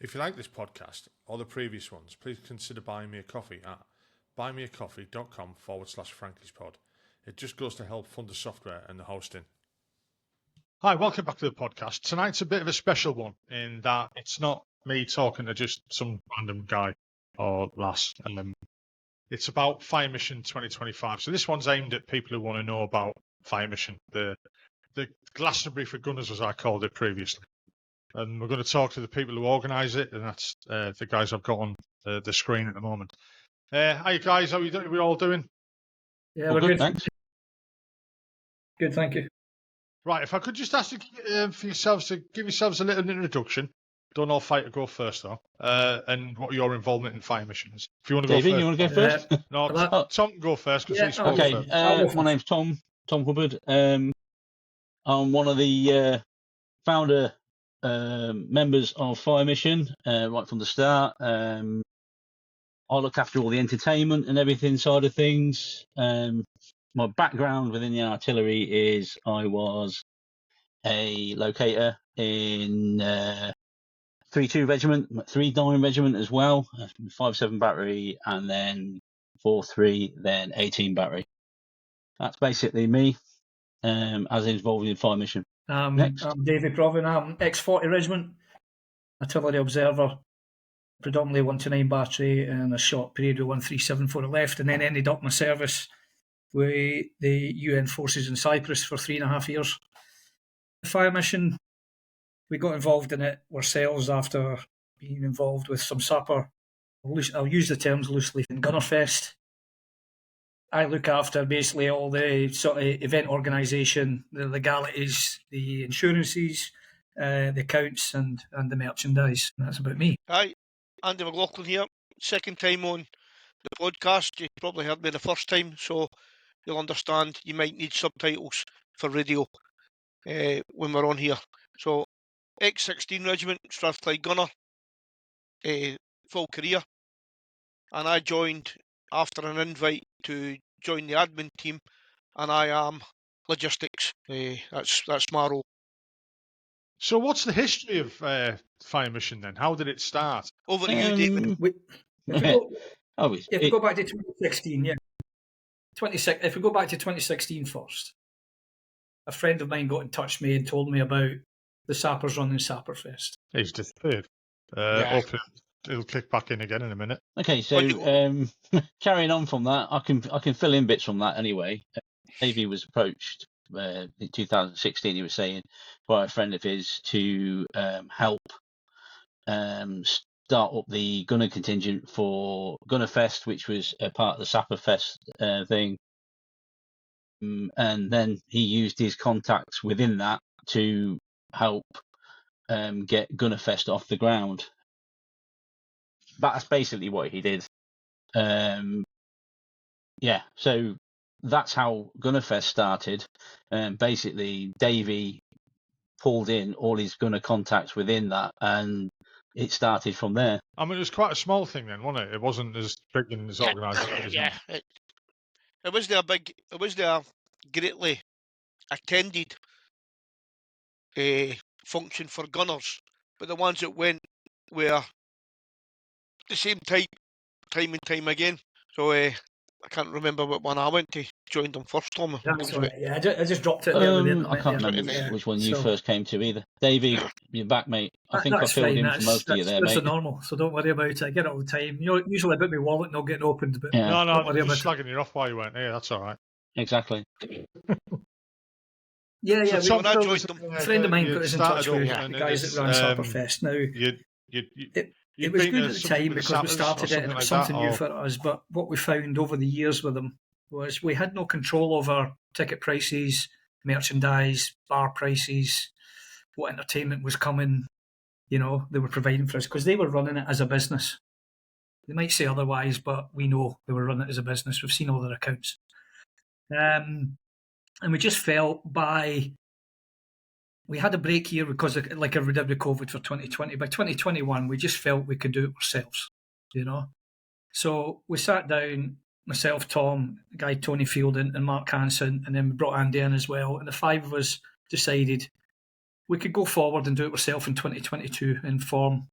If you like this podcast or the previous ones, please consider buying me a coffee at buymeacoffee.com/Frankie'sPod. It just goes to help fund the software and the hosting. Hi, welcome back to the podcast. Tonight's a bit of a special one in that it's not me talking to just some random guy or lass. It's about Fire Mission 2025. So this one's aimed at people who want to know about Fire Mission, the Glastonbury for Gunners, as I called it previously. And we're going to talk to the people who organise it, and that's the guys I've got on the screen at the moment. Hi guys, how are we all doing? Yeah, we're good. Thanks. Good, thank you. Right, if I could just ask you for yourselves to give yourselves a little introduction. Don't all fight to go first, though. And what your involvement in Fire Mission is. If you want to go David, first. you want to go first? No, Tom can go first. Okay, my name's Tom Hubbard. I'm one of the founder members of Fire Mission right from the start. I look after all the entertainment and everything side of things. My background within the artillery is I was a locator in 3-2 Regiment, 3-9 Regiment as well, 5-7 Battery, and then 4-3, then 18 Battery. That's basically me as involved in Fire Mission. I'm David Proven. I'm ex-40 Regiment, artillery observer, predominantly 1-9 Battery, and a short period with 137 for it left, and then ended up my service with the UN forces in Cyprus for 3.5 years. The Fire Mission, we got involved in it ourselves after being involved with some sapper. I'll use the terms loosely. In Gunnerfest, I look after basically all the sort of event organisation, the legalities, the insurances, the accounts, and the merchandise. That's about me. Hi, Andy McLaughlin here. Second time on the podcast. You probably heard me the first time, so you'll understand you might need subtitles for radio when we're on here. So, ex-16 Regiment, Strathclyde Gunner, full career. And I joined after an invite to join the admin team, and I am logistics. That's my role. So what's the history of Fire Mission then? How did it start? Over to you, David. If we go back to 2016, yeah. If we go back to 2016 first, a friend of mine got in touch with me and told me about the Sappers running Sapperfest. He's disappeared. Hope he'll click back in again in a minute. Okay, so carrying on from that, I can fill in bits from that anyway. Davey was approached in 2016. He was saying by a friend of his to help start up the Gunner contingent for Gunnerfest, which was a part of the Sapperfest thing. And then he used his contacts within that to help get Gunnerfest off the ground. That's basically what he did. So that's how Gunnerfest started. Basically, Davey pulled in all his Gunner contacts within that, and it started from there. I mean, it was quite a small thing then, wasn't it? It wasn't as big and as organised. It was a greatly attended function for gunners, but the ones that went were the same type, time and time again. So I can't remember what one I went to. Joined them first, Tom. That's right. Yeah, I just dropped it. I can't remember which one you first came to either. Davey, you're back, mate. I think I filled in for most of you there, mate. That's normal, so don't worry about it. I get it all the time. Usually about my wallet not getting opened. But No, just slagging you off while you weren't here. That's all right. Exactly. Yeah. So when I joined them, a friend of mine got us in touch with the guys that ran Sapperfest. Now, it was good at the time because we started it and it was something new for us. But what we found over the years with them was we had no control over ticket prices, merchandise, bar prices, what entertainment was coming. They were providing for us because they were running it as a business. They might say otherwise, but we know they were running it as a business. We've seen all their accounts. And we just felt we had a break here because like we did with COVID for 2020. By 2021, we just felt we could do it ourselves, So we sat down, myself, Tom, the guy Tony Fielding and Mark Hansen, and then we brought Andy in as well. And the five of us decided we could go forward and do it ourselves in 2022 and form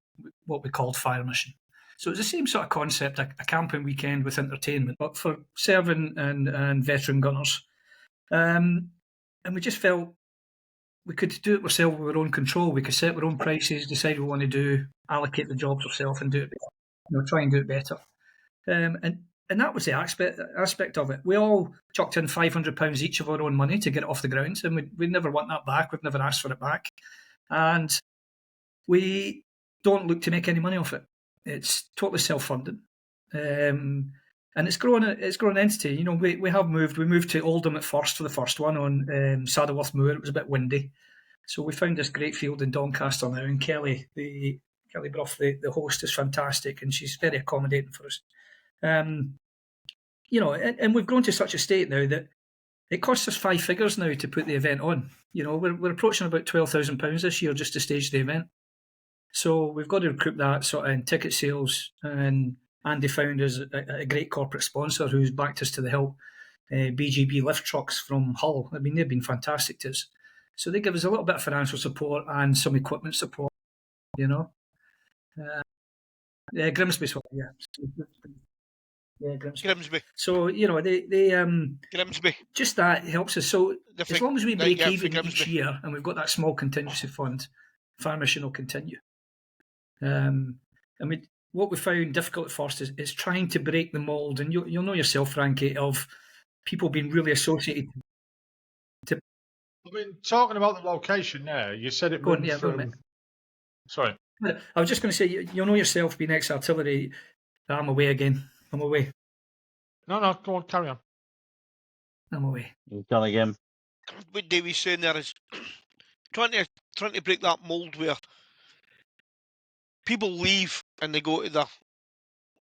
what we called fire mission. So it was the same sort of concept, a camping weekend with entertainment, but for serving and veteran gunners. And we just felt we could do it ourselves with our own control. We could set our own prices, decide what we want to do, allocate the jobs ourselves, and do it. Try and do it better. And that was the aspect of it. We all chucked in £500 each of our own money to get it off the ground, and we never want that back. We've never asked for it back, and we don't look to make any money off it. It's totally self-funded, and it's grown. It's grown an entity. We have moved. We moved to Oldham at first for the first one on Saddleworth Moor. It was a bit windy, so we found this great field in Doncaster now. And Kelly Brough, the host, is fantastic, and she's very accommodating for us. And we've grown to such a state now that it costs us 5 figures now to put the event on. We're approaching about £12,000 this year just to stage the event. So we've got to recoup that sort of in ticket sales, and Andy found us a great corporate sponsor who's backed us to the hilt, BGB lift trucks from Hull. I mean, they've been fantastic to us. So they give us a little bit of financial support and some equipment support, Grimsby's one, yeah. Yeah, Grimsby. So, they Grimsby. Just that helps us. So as long as we break even each year and we've got that small contingency fund, Fire Mission will continue. What we found difficult at first is trying to break the mould, and you'll know yourself, Frankie, of people being really associated. Talking about the location there, you said it moved from... Sorry. I was just going to say, you'll know yourself, being ex-artillery, I'm away again. I'm away. No, go on, carry on. I'm away. You've done again. What Davey's saying there is trying to break that mould where people leave and they go to their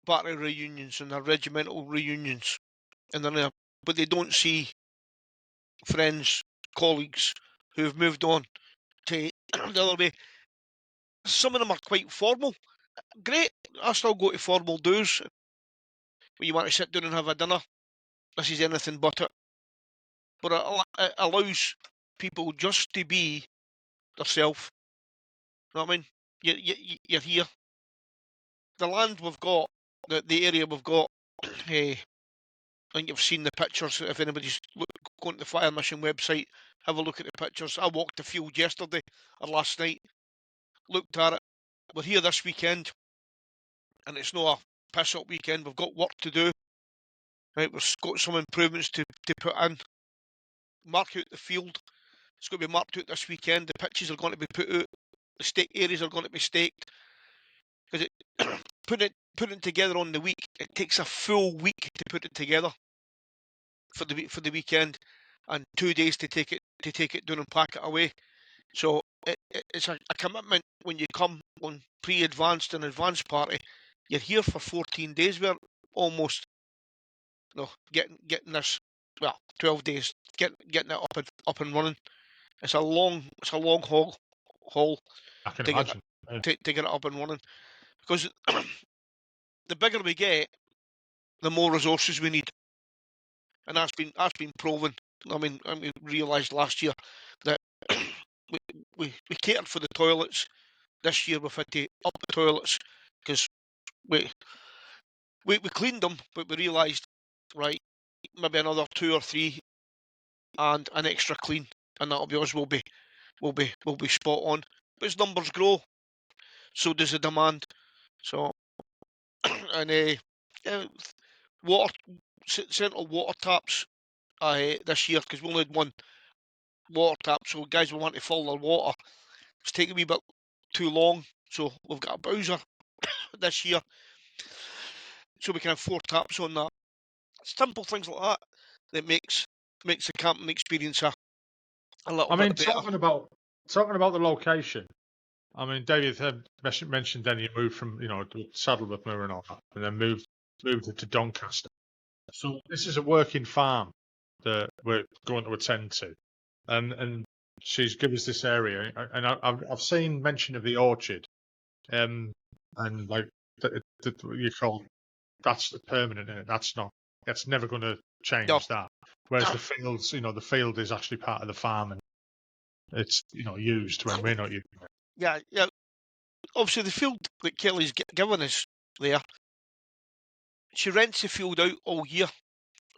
battery reunions and their regimental reunions, and they're there, but they don't see friends, colleagues who have moved on to the other way. Some of them are quite formal. Great, I still go to formal do's. When you want to sit down and have a dinner, this is anything but it. But it allows people just to be themselves. You know what I mean? You're here. The land we've got, the area we've got, I think you've seen the pictures. If anybody's going to the Fire Mission website, have a look at the pictures. I walked the field yesterday or last night, looked at it. We're here this weekend, and it's not a piss-up weekend. We've got work to do. Right, we've got some improvements to put in. Mark out the field. It's going to be marked out this weekend. The pitches are going to be put out. The stake areas are going to be staked. Because putting it together on the week, it takes a full week to put it together for the weekend, and 2 days to take it down and pack it away. So it's a commitment when you come on pre-advanced and advanced party. You're here for 14 days. We're almost getting this 12 days, getting it up and running. It's a long haul. I can imagine to get it up and running, because the bigger we get, the more resources we need, and that's been proven. I mean, we realised last year that we catered for the toilets. This year we've had to up the toilets because we cleaned them, but we realised, right, maybe another 2 or 3 and an extra clean, and that'll be us. We'll be spot on. But as numbers grow, so does the demand. So and central water taps this year, because we only had one water tap, so guys will want to fill their water. It's taking a wee bit too long, so we've got a Bowser this year, so we can have 4 taps on that. Simple things like that makes the camping experience a little bit better. Talking about the location, I mean, David had mentioned then you moved from Saddleworth Moor and all that, and then moved it to Doncaster. So this is a working farm that we're going to attend to, and she's given us this area, and I've seen mention of the orchard, and like you call that's the permanent. That's never going to change that. Whereas the fields, the field is actually part of the farm, and it's used when we're not using it. Yeah. obviously the field that Kelly's given us there, she rents the field out all year.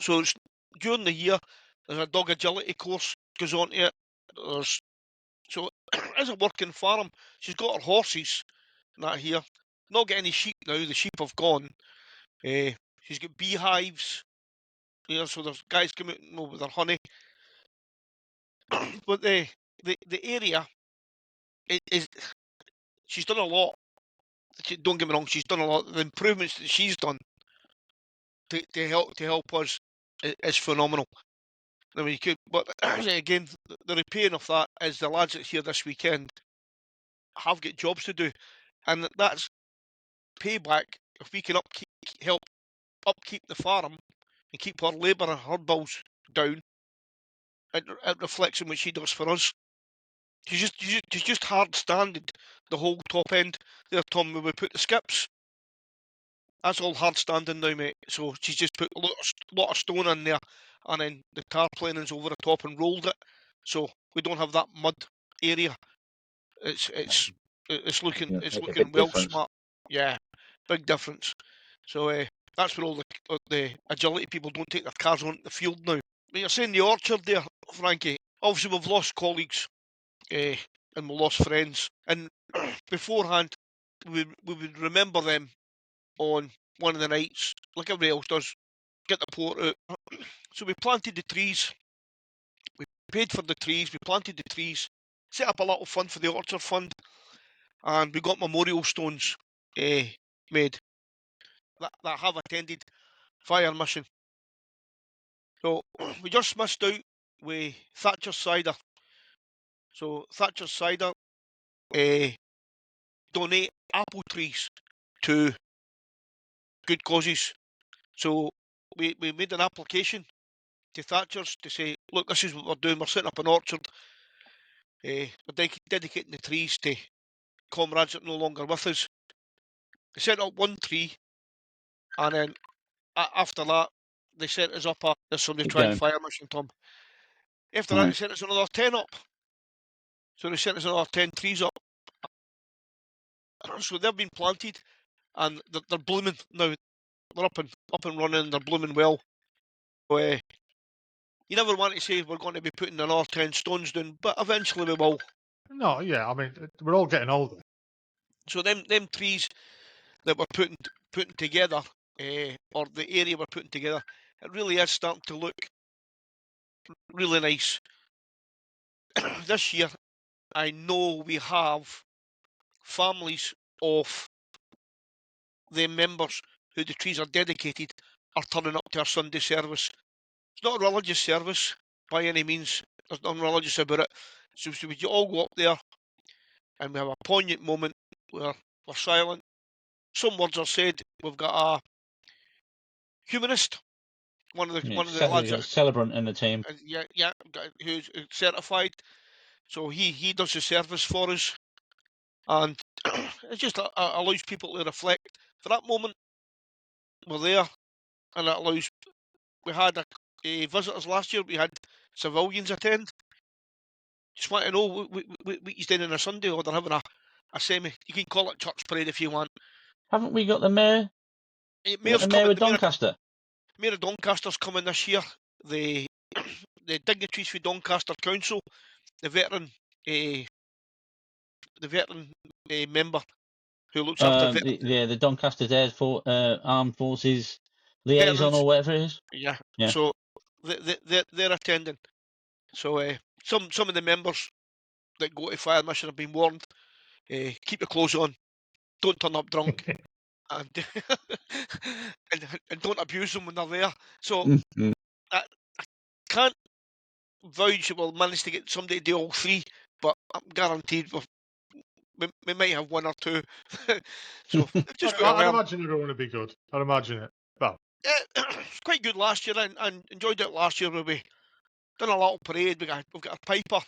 So it's, during the year, there's a dog agility course goes on to it. So as a working farm, she's got her horses and that here. Not got any sheep now, the sheep have gone. She's got beehives here, so there's guys coming out with their honey. But the area is she's done a lot. Don't get me wrong, she's done a lot. The improvements that she's done to help us is phenomenal. I mean, you could, but again, the repaying of that is the lads that's here this weekend have got jobs to do, and that's payback if we can help upkeep the farm and keep her labour and her bills down. It reflects on what she does for us. She's just hard standing the whole top end there, Tom. Where we put the skips, that's all hard standing now, mate. So she's just put a lot of stone in there, and then the tarpaulin's over the top and rolled it, so we don't have that mud area. It's looking well difference. Smart. Yeah, big difference. So that's where all the agility people don't take their cars on the field now. But you're saying the orchard there, Frankie. Obviously, we've lost colleagues and we lost friends. And beforehand, we would remember them on one of the nights, like everybody else does, get the port out. So we planted the trees. We paid for the trees. We planted the trees. Set up a little fund for the orchard fund. And we got memorial stones made that have attended fire mission. So we just missed out with Thatcher's Cider. So Thatcher's Cider donate apple trees to good causes. So we made an application to Thatcher's to say, look, this is what we're doing. We're setting up an orchard. We're dedicating the trees to comrades that are no longer with us. They set up one tree, and then after that, they set us up there's somebody trying fire mission, Tom. After that, they sent us another 10 up. So they sent us another 10 trees up. So they've been planted, and they're blooming now. They're up and running. They're blooming well. So, you never want to say we're going to be putting another 10 stones down, but eventually we will. No, yeah, I mean, we're all getting older. So them trees that we're putting together, or the area we're putting together, it really is starting to look really nice. This year, I know we have families of the members who the trees are dedicated are turning up to our Sunday service. It's not a religious service by any means. There's nothing religious about it. So we all go up there and we have a poignant moment where we're silent. Some words are said. We've got a humanist, one of the lads, celebrant in the team. Yeah, who's certified. So he does the service for us, and it just allows people to reflect. For that moment, we're there, and it allows. We had a visitors last year. We had civilians attend. Just want to know what he's doing on a Sunday, or they're having a semi. You can call it church parade if you want. Haven't we got the mayor? Mayor's the mayor of Doncaster. Mayor of Doncaster's coming this year. The dignitaries for Doncaster Council, the veteran member who looks after the Doncaster Armed Forces liaison or whatever it is. Yeah. So they're attending. So some of the members that go to fire mission have been warned. Keep your clothes on. Don't turn up drunk. and, and don't abuse them when they're there. So I can't vouch we'll manage to get somebody to do all three, but I'm guaranteed we might have one or two. So just I'd imagine it'll only be good. I'd imagine it. Well, it's quite good last year, and enjoyed it last year where we done a little parade. We've got a piper.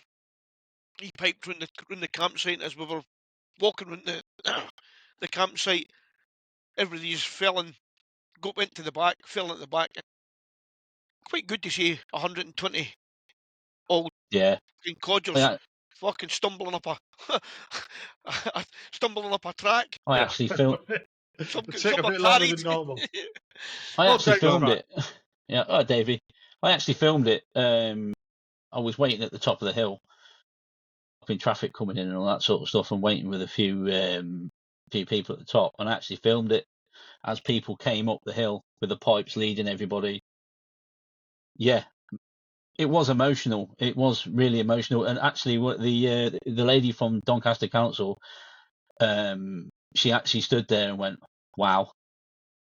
He piped round the campsite as we were walking round the campsite. Everybody just went to the back, fell at the back. Quite good to see 120 old codgers fucking stumbling up a track. I actually filmed. Take a bit longer than normal. I actually filmed it. Yeah, oh, Davey. I actually filmed it. I was waiting at the top of the hill, in traffic coming in and all that sort of stuff, and waiting with a few people at the top, and I actually filmed it as people came up the hill with the pipes leading everybody. Yeah, it was emotional. It was really emotional, and actually, what the lady from Doncaster Council, she actually stood there and went, "Wow,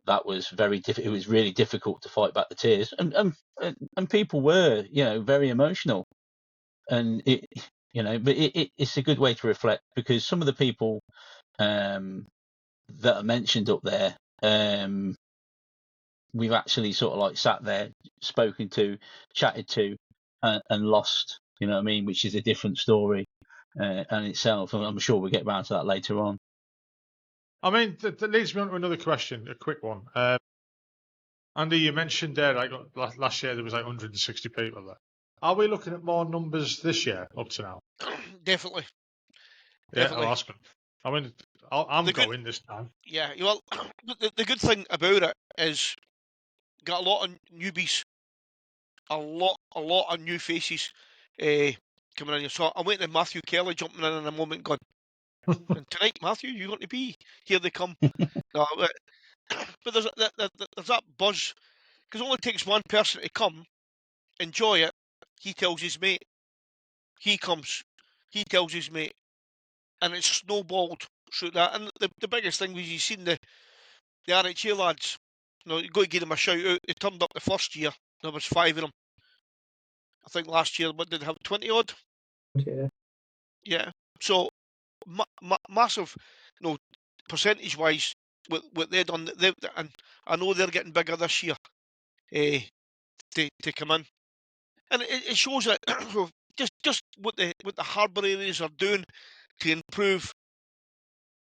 that was very difficult. It was really difficult to fight back the tears," and people were, very emotional, and it, but it's a good way to reflect, because some of the people that are mentioned up there, we've actually sort of like sat there, spoken to, chatted to, and lost, which is a different story in itself. And I'm sure we'll get around to that later on. I mean, that leads me on to another question, a quick one. Andy, you mentioned there, like last year there was like 160 people there. Are we looking at more numbers this year up to now? Definitely. Yeah, I'll ask them. I mean, I'm going this time. Yeah, well, the good thing about it is got a lot of newbies, a lot of new faces coming in here. So I'm waiting for Matthew Kelly jumping in a moment going, and tonight, Matthew, you're going to be here. They come. No, but there's that buzz, because it only takes one person to come, enjoy it. He tells his mate. He comes. He tells his mate, and it's snowballed through that. And the biggest thing was, you seen the RHA lads. You've got to give them a shout out. They turned up the first year. There was 5 of them. I think last year, what did they have, 20 odd? Yeah. Yeah. So massive, percentage wise, what they've done. And I know they're getting bigger this year. To come in, and it shows that just what the harbour areas are doing to improve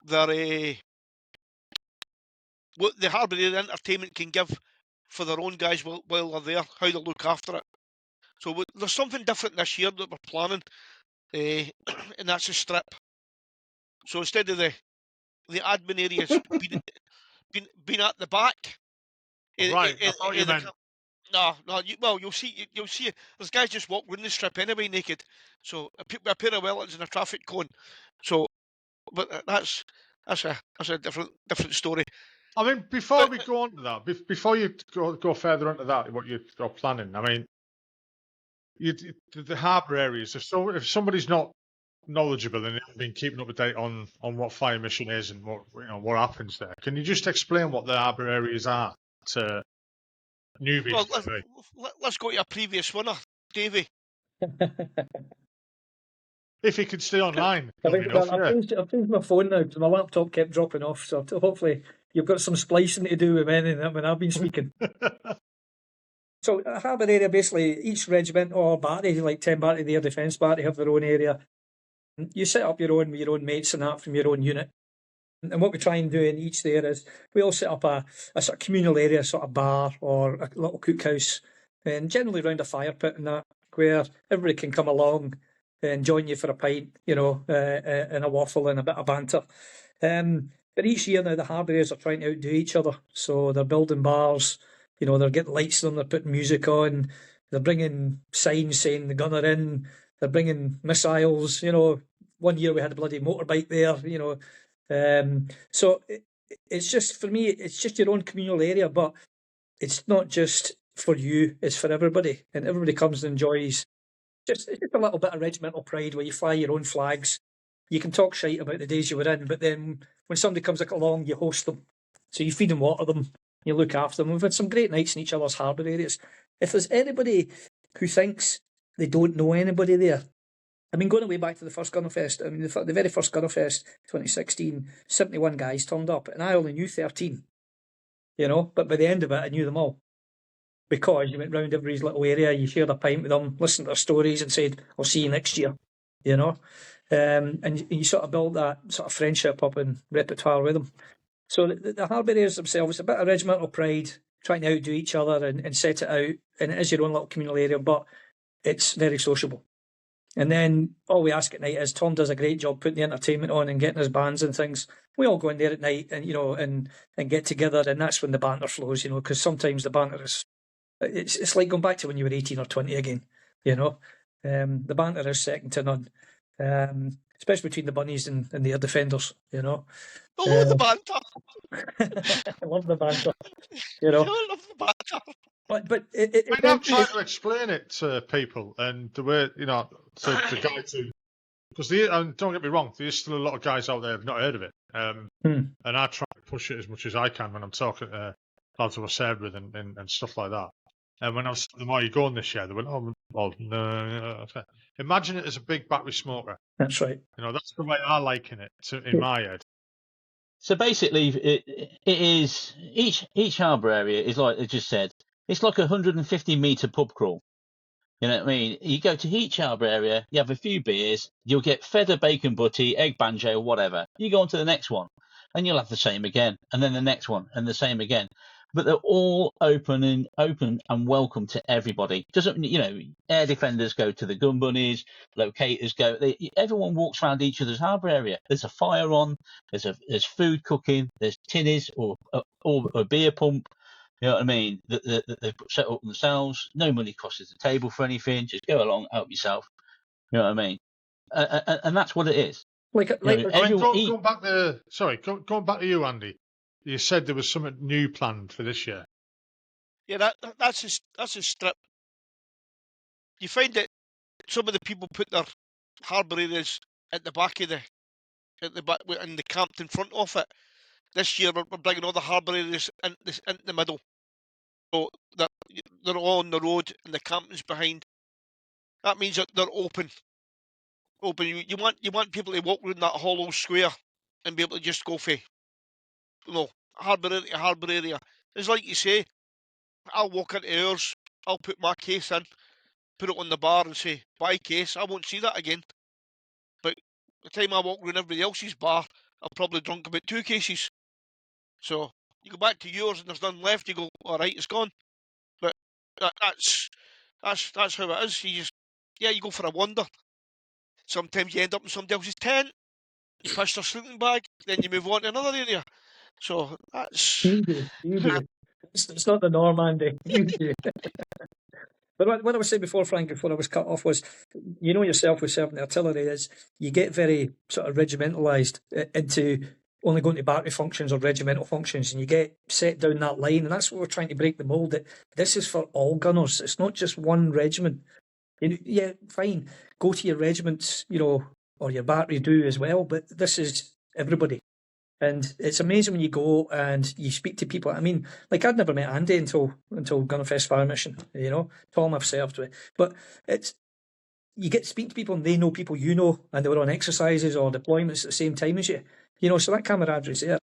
their what the harbour area entertainment can give for their own guys while they're there, how they look after it. So there's something different this year that we're planning, and that's a strip. So instead of the admin areas being at the back, Right, I thought you meant. No. You'll see. There's guys just walk around the strip anyway naked. So a pair of Wellingtons and a traffic cone. So, but that's a different story. I mean, before we go on to that, before you go further onto that, what you're planning, I mean, the harbour areas. If somebody's not knowledgeable and they've been keeping up to date on what fire mission is and what happens there, can you just explain what the harbour areas are to newbies? Well, let's go to a previous winner, Davey. If he could stay online. I've changed my phone now because my laptop kept dropping off. So hopefully you've got some splicing to do with when I've been speaking. So a harbour area, basically, each regiment or battery, like 10 battery, the air defence battery, have their own area. You set up your own with your own mates and that from your own unit. And what we try and do in each there is we all set up a sort of communal area, sort of bar or a little cookhouse, and generally around a fire pit and that, where everybody can come along and join you for a pint, and a waffle and a bit of banter. But each year now the harbour areas are trying to outdo each other. So they're building bars, they're getting lights on, they're putting music on, they're bringing signs saying the gunner in, they're bringing missiles. One year we had a bloody motorbike there, so it's just, for me, it's just your own communal area, but it's not just for you, it's for everybody, and everybody comes and enjoys. It's just a little bit of regimental pride where you fly your own flags. You can talk shite about the days you were in, but then when somebody comes along, you host them. So you feed and water them, you look after them. We've had some great nights in each other's harbour areas. If there's anybody who thinks they don't know anybody there, I mean, going away back to the first Gunnerfest, I mean, the very first Gunnerfest, 2016, 71 guys turned up, and I only knew 13, but by the end of it, I knew them all. Because you went round everybody's little area, you shared a pint with them, listened to their stories and said, I'll see you next year, and you sort of build that sort of friendship up and repertoire with them. So the harbour areas themselves, a bit of regimental pride, trying to outdo each other and set it out, and it is your own little communal area, but it's very sociable. And then all we ask at night is Tom does a great job putting the entertainment on and getting his bands and things. We all go in there at night and, and get together, and that's when the banter flows, because sometimes the banter is, it's like going back to when you were 18 or 20 again, The banter is second to none, especially between the bunnies and the air defenders, I love the banter. I love the banter, I love the banter. But I'm trying to explain it to people, and the way to guide to, because don't get me wrong, there's still a lot of guys out there who've not heard of it, and I try to push it as much as I can when I'm talking to lads who I served with and stuff like that. And when I was the more you go on this year, they went, "Oh, well, no." Imagine it as a big battery smoker. That's right. That's the way I liken it in my head. So basically, it is each harbour area is like I just said. It's like a 150-metre pub crawl. You know what I mean? You go to each harbour area, you have a few beers, you'll get fed a bacon butty, egg banjo, whatever. You go on to the next one, and you'll have the same again, and then the next one, and the same again. But they're all open and welcome to everybody. Doesn't air defenders go to the gun bunnies, locators go. Everyone walks around each other's harbour area. There's a fire on. There's food cooking. There's tinnies or a beer pump. You know what I mean? That they've set up themselves. No money crosses the table for anything. Just go along, help yourself. You know what I mean? And that's what it is. Going back to you, Andy. You said there was something new planned for this year. Yeah, that's a strip. You find that some of the people put their harbour areas at the back of in the camp in front of it. This year we're bringing all the harbour areas in the middle, so they're all on the road and the camping's behind. That means that they're open. You want people to walk around that hollow square and be able to just go for, harbour area to harbour area. It's like you say, I'll walk into ours, I'll put my case in, put it on the bar and say, buy case. I won't see that again. But the time I walk around everybody else's bar, I've probably drunk about 2 cases. So you go back to yours and there's none left, you go, all right, it's gone. But that's how it is. You go for a wander. Sometimes you end up in somebody else's tent, you push their sleeping bag, then you move on to another area. So that's... You do. It's not the norm, Andy. You do. But what I was saying before, Frank, before I was cut off, was, yourself with serving the artillery, is you get very sort of regimentalised into only going to battery functions or regimental functions, and you get set down that line, and that's what we're trying to break the mould, that this is for all gunners. It's not just one regiment. Yeah, fine, go to your regiments, or your battery do as well, but this is everybody. And it's amazing when you go and you speak to people. I mean, like, I'd never met Andy until Gunnerfest Fire Mission, Tom I've served with. But you get to speak to people and they know people and they were on exercises or deployments at the same time as you. So that camaraderie is there.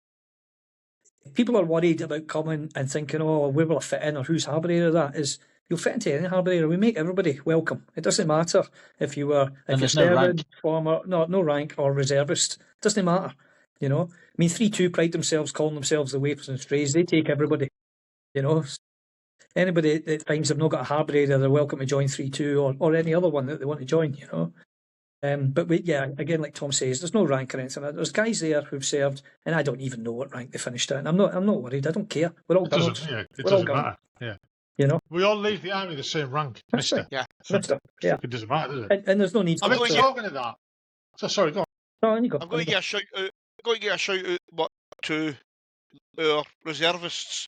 If people are worried about coming and thinking, oh, where will I fit in or whose harbour area that is, you'll fit into any harbour area. We make everybody welcome. It doesn't matter if you're serving, former, no rank or reservist. It doesn't matter. I mean, 3-2 pride themselves, calling themselves the Waifs and Strays. They take everybody. Anybody that finds they've not got a harbour area, they're welcome to join 3-2 or any other one that they want to join. But again, like Tom says, there's no rank or anything. There's guys there who've served, and I don't even know what rank they finished at. And I'm not worried. I don't care. We're all gunners. It doesn't matter. Yeah. We all leave the army the same rank, That's Mister. Right. Yeah. Mister. Yeah. It doesn't matter, does it? And there's no need for it. Talking to that. So sorry, go on. No, you go. I'm going to get a shout out to our reservists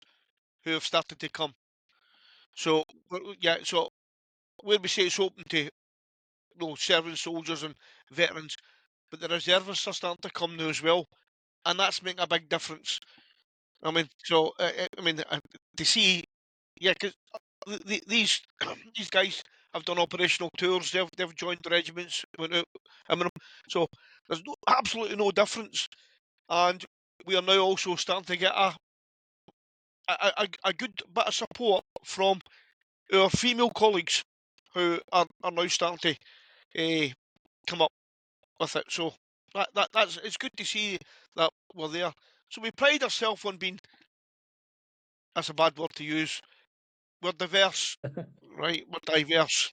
who have started to come. So where we say it's open to serving soldiers and veterans, but the reservists are starting to come now as well, and that's making a big difference. I mean, to see, because these guys have done operational tours. They've joined the regiments, went out. So there's absolutely no difference, and we are now also starting to get a good bit of support from our female colleagues who are now starting to come up with it. So that's it's good to see that we're there. So we pride ourselves on being, that's a bad word to use, we're diverse, right? We're diverse.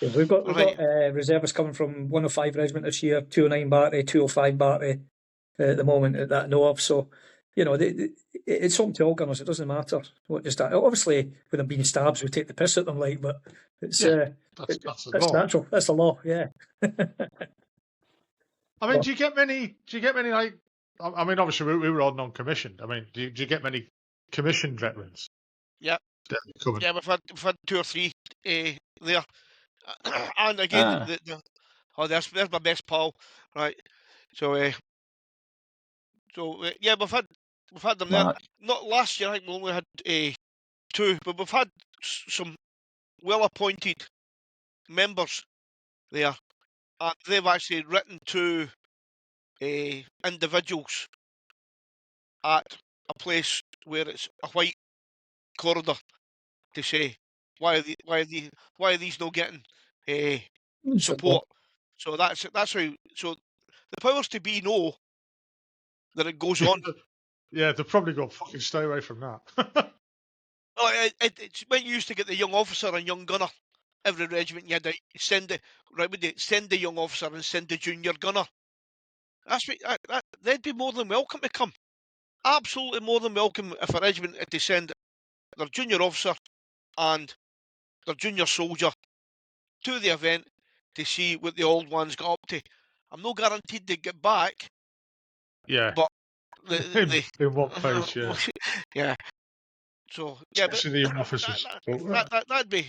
Yeah, we've got Right. reservists coming from 105 Regiment this year, 209 Battery, 205 Battery at the moment that I know of. So, it's something to all gunners. It doesn't matter what just that. Obviously, with them being stabs, we take the piss at them, like, but it's that's the law. natural. That's the law. Yeah. I mean, do you get many like? I mean, obviously we were all non-commissioned. I mean, do you get many commissioned veterans? Yeah. Coming? Yeah, we've had 2 or 3 there, and again, there's my best pal, right? So yeah, we've had them there. Not last year. I think we only had 2, but we've had some well-appointed members there, and they've actually written to individuals at a place where it's a white corridor to say why are these not getting support. So that's how. So the powers to be know that it goes on. Yeah, they've probably got fucking stay away from that. It's when you used to get the young officer and young gunner. Every regiment you had to send the young officer and send the junior gunner. That's what, they'd be more than welcome to come. Absolutely more than welcome if a regiment had to send their junior officer and their junior soldier to the event to see what the old ones got up to. I'm not guaranteed they get back. Yeah. But in what place? Yeah. Yeah. So yeah, especially the young officers. That'd be.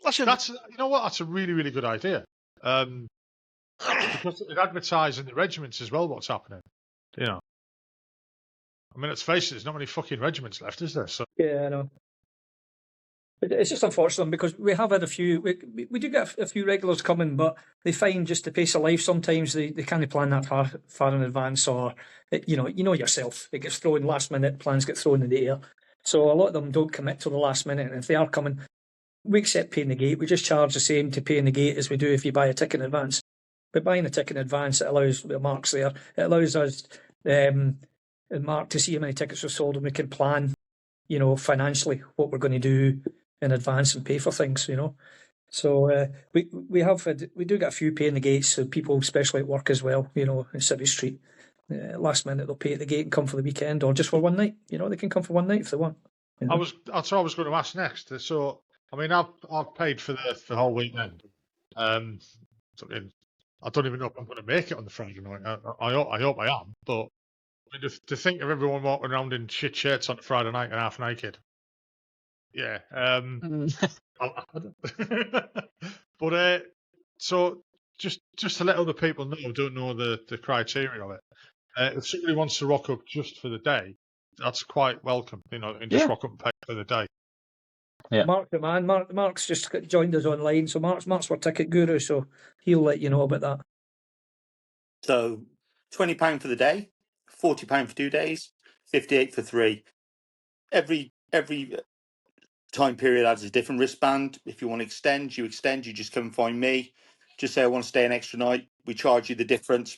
Listen, that's that's a really, really good idea. Because it advertises in the regiments as well what's happening. I mean, let's face it, there's not many fucking regiments left, is there? So yeah, I know. It's just unfortunate because we have had a few. We do get a few regulars coming, but they find just the pace of life. Sometimes they can't plan that far in advance, or you know yourself. It gets thrown last minute. Plans get thrown in the air, so a lot of them don't commit till the last minute. And if they are coming, we accept paying the gate. We just charge the same to paying the gate as we do if you buy a ticket in advance. But buying a ticket in advance, it allows Mark's there. It allows us and Mark to see how many tickets are sold, and we can plan, financially what we're going to do in advance and pay for things, So we do get a few pay in the gates, so people, especially at work as well, in City Street. Last minute they'll pay at the gate and come for the weekend or just for one night. They can come for one night if they want. That's what I was going to ask next. So I mean, I've paid for the whole weekend. I don't even know if I'm going to make it on the Friday night. I hope I am, but I mean, to think of everyone walking around in shit shirts on a Friday night and half naked. Yeah. But so just to let other people know who don't know the criteria of it, if somebody wants to rock up just for the day, that's quite welcome. And just rock up and pay for the day. Yeah. Mark the man. Mark's just joined us online, so Mark's our ticket guru, so he'll let you know about that. So £20 for the day, £40 for 2 days, 58 for 3. Every time period adds a different wristband. If you want to extend. You just come and find me. Just say I want to stay an extra night. We charge you the difference.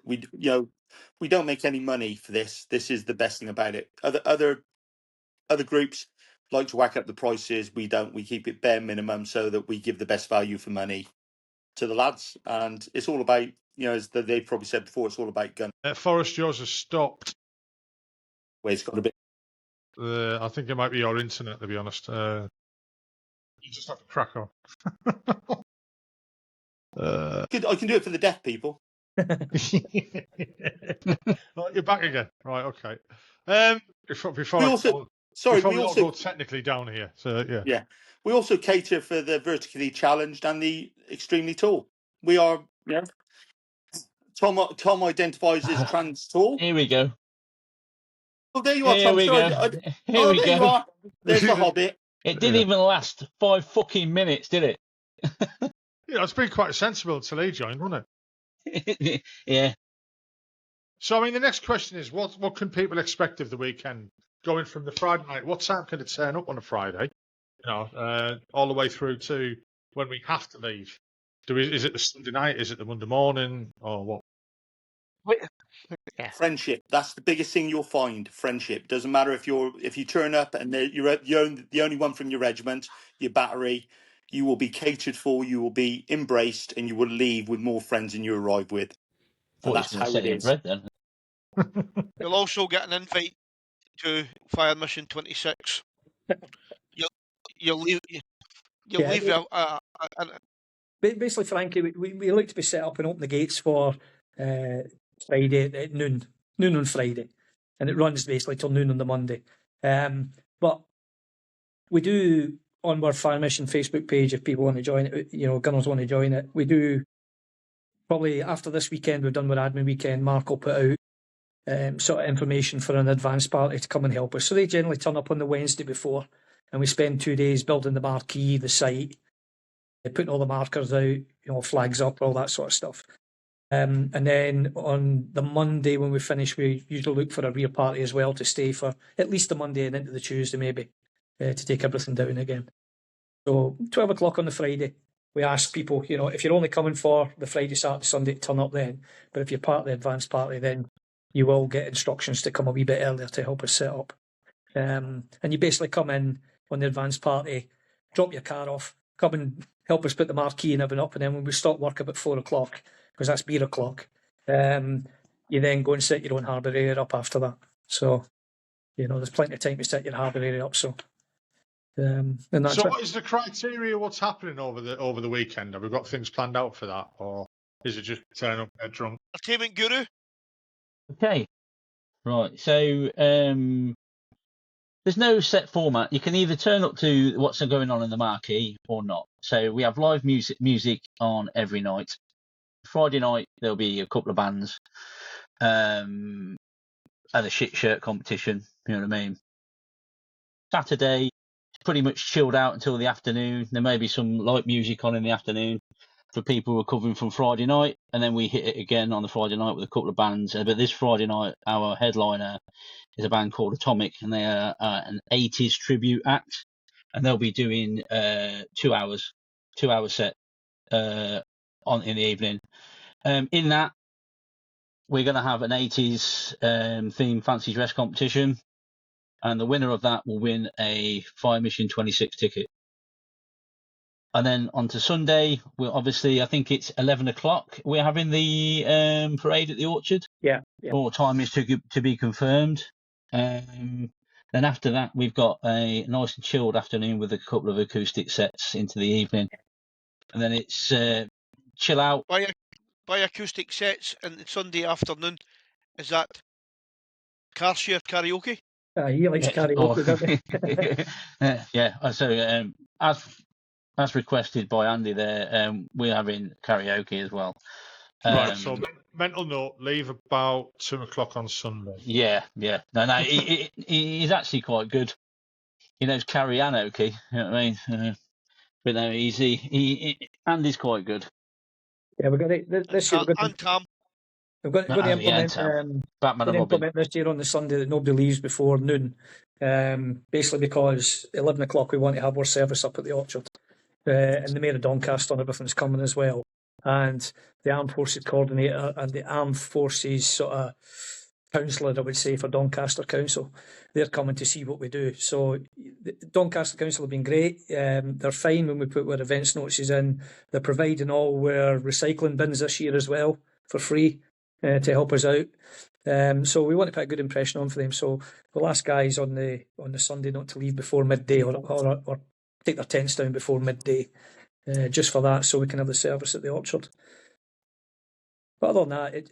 We don't make any money for this. This is the best thing about it. Other groups like to whack up the prices. We don't. We keep it bare minimum so that we give the best value for money to the lads. And it's all about, as they've probably said before, it's all about gun. Forrest, yours has stopped. Where it's got a bit. I think it might be your internet, to be honest. You just have to crack on. I can do it for the deaf people. You're back again, right? Okay. Before we we also go technically down here. So yeah. We also cater for the vertically challenged and the extremely tall. We are, Tom identifies as trans tall. Here we go. Oh, there you are, Tom. Here we go. You are. There's the Hobbit. It didn't even last 5 fucking minutes, did it? It's been quite sensible until he joined, wasn't it? Yeah. So, I mean, the next question is, what can people expect of the weekend? Going from the Friday night, what time can it turn up on a Friday? All the way through to when we have to leave. Is it the Sunday night? Is it the Monday morning? Or what? Yeah. Friendship. That's the biggest thing you'll find. Friendship. Doesn't matter if you turn up and you're the only one from your regiment, your battery. you will be catered for, you will be embraced, and you will leave with more friends than you arrive with. And that's how it is. Bread, then. You'll also get an invite to Fire Mission 26. You'll leave. You'll leave. Basically, Frankie, we like to be set up and open the gates for Friday at noon on Friday, and it runs basically till noon on the Monday. But we do on our Fire Mission Facebook page, if people want to join it, gunners want to join it, we do. Probably after this weekend, we've done our admin weekend. Mark will put out sort of information for an advanced party to come and help us. So they generally turn up on the Wednesday before, and we spend 2 days building the marquee, the site, putting all the markers out, flags up, all that sort of stuff. And then on the Monday when we finish, we usually look for a rear party as well to stay for at least the Monday and into the Tuesday maybe, to take everything down again. So 12 o'clock on the Friday, we ask people, if you're only coming for the Friday, Saturday, Sunday, to turn up then. But if you're part of the advanced party, then you will get instructions to come a wee bit earlier to help us set up. And you basically come in on the advanced party, drop your car off, come and help us put the marquee and everything up, and then when we stop work about 4 o'clock, because that's beer o'clock, you then go and set your own harbour area up after that. So, there's plenty of time to set your harbour area up. So, and that's so what is the criteria? What's happening over the weekend? Have we got things planned out for that, or is it just turn up, get drunk? Entertainment guru. Okay, right. So there's no set format. You can either turn up to what's going on in the marquee or not. So we have live music on every night. Friday night there'll be a couple of bands, and a shit shirt competition. You know what I mean? Saturday, pretty much chilled out until the afternoon. There may be some light music on in the afternoon for people who are covering from Friday night, and then we hit it again on the Friday night with a couple of bands. But this Friday night, our headliner is a band called Atomic, and they are an 80s tribute act, and they'll be doing 2 hours set in the evening. In that, we're going to have an 80s theme fancy dress competition, and the winner of that will win a Fire Mission 26 ticket. And then on to Sunday, we'll obviously, I think it's 11 o'clock. We're having the parade at the Orchard. Yeah. All time is to be confirmed. Then after that, we've got a nice and chilled afternoon with a couple of acoustic sets into the evening. And then it's chill out. By acoustic sets and Sunday afternoon, is that car share karaoke? He likes karaoke, doesn't he? Yeah. So as requested by Andy there, we're having karaoke as well. Right, so mental note, leave about 2 o'clock on Sunday. Yeah. No, he's actually quite good. He knows karaoke, you know what I mean? But no, Andy's quite good. Yeah, we've got this year. We've got to implement this year on the Sunday that nobody leaves before noon. Basically because 11 o'clock we want to have our service up at the Orchard. And the Mayor of Doncaster and everything's coming as well. And the Armed Forces Coordinator and the Armed Forces sort of councillor, I would say, for Doncaster Council, they're coming to see what we do. So the Doncaster Council have been great. They're fine when we put our events notices in. They're providing all our recycling bins this year as well for free to help us out. So we want to put a good impression on for them. So we'll ask guys on the Sunday not to leave before midday or take their tents down before midday, just for that, so we can have the service at the Orchard. But other than that,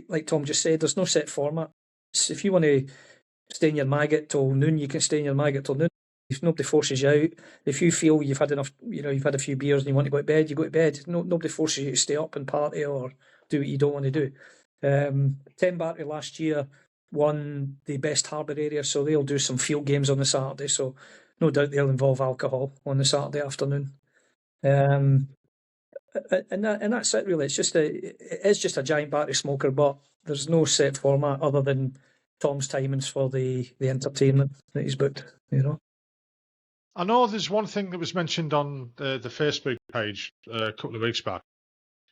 like Tom just said, there's no set format. So if you want to stay in your maggot till noon, you can stay in your maggot till noon. If nobody forces you out, if you feel you've had enough, you've had a few beers and you want to go to bed, you go to bed. Nobody forces you to stay up and party or do what you don't want to do. Ten Battery last year won the best harbour area, so they'll do some field games on the Saturday. So no doubt they'll involve alcohol on the Saturday afternoon. And that's it really. It's just a giant battery smoker, but there's no set format other than Tom's timings for the entertainment that he's booked. I know there's one thing that was mentioned on the Facebook page a couple of weeks back,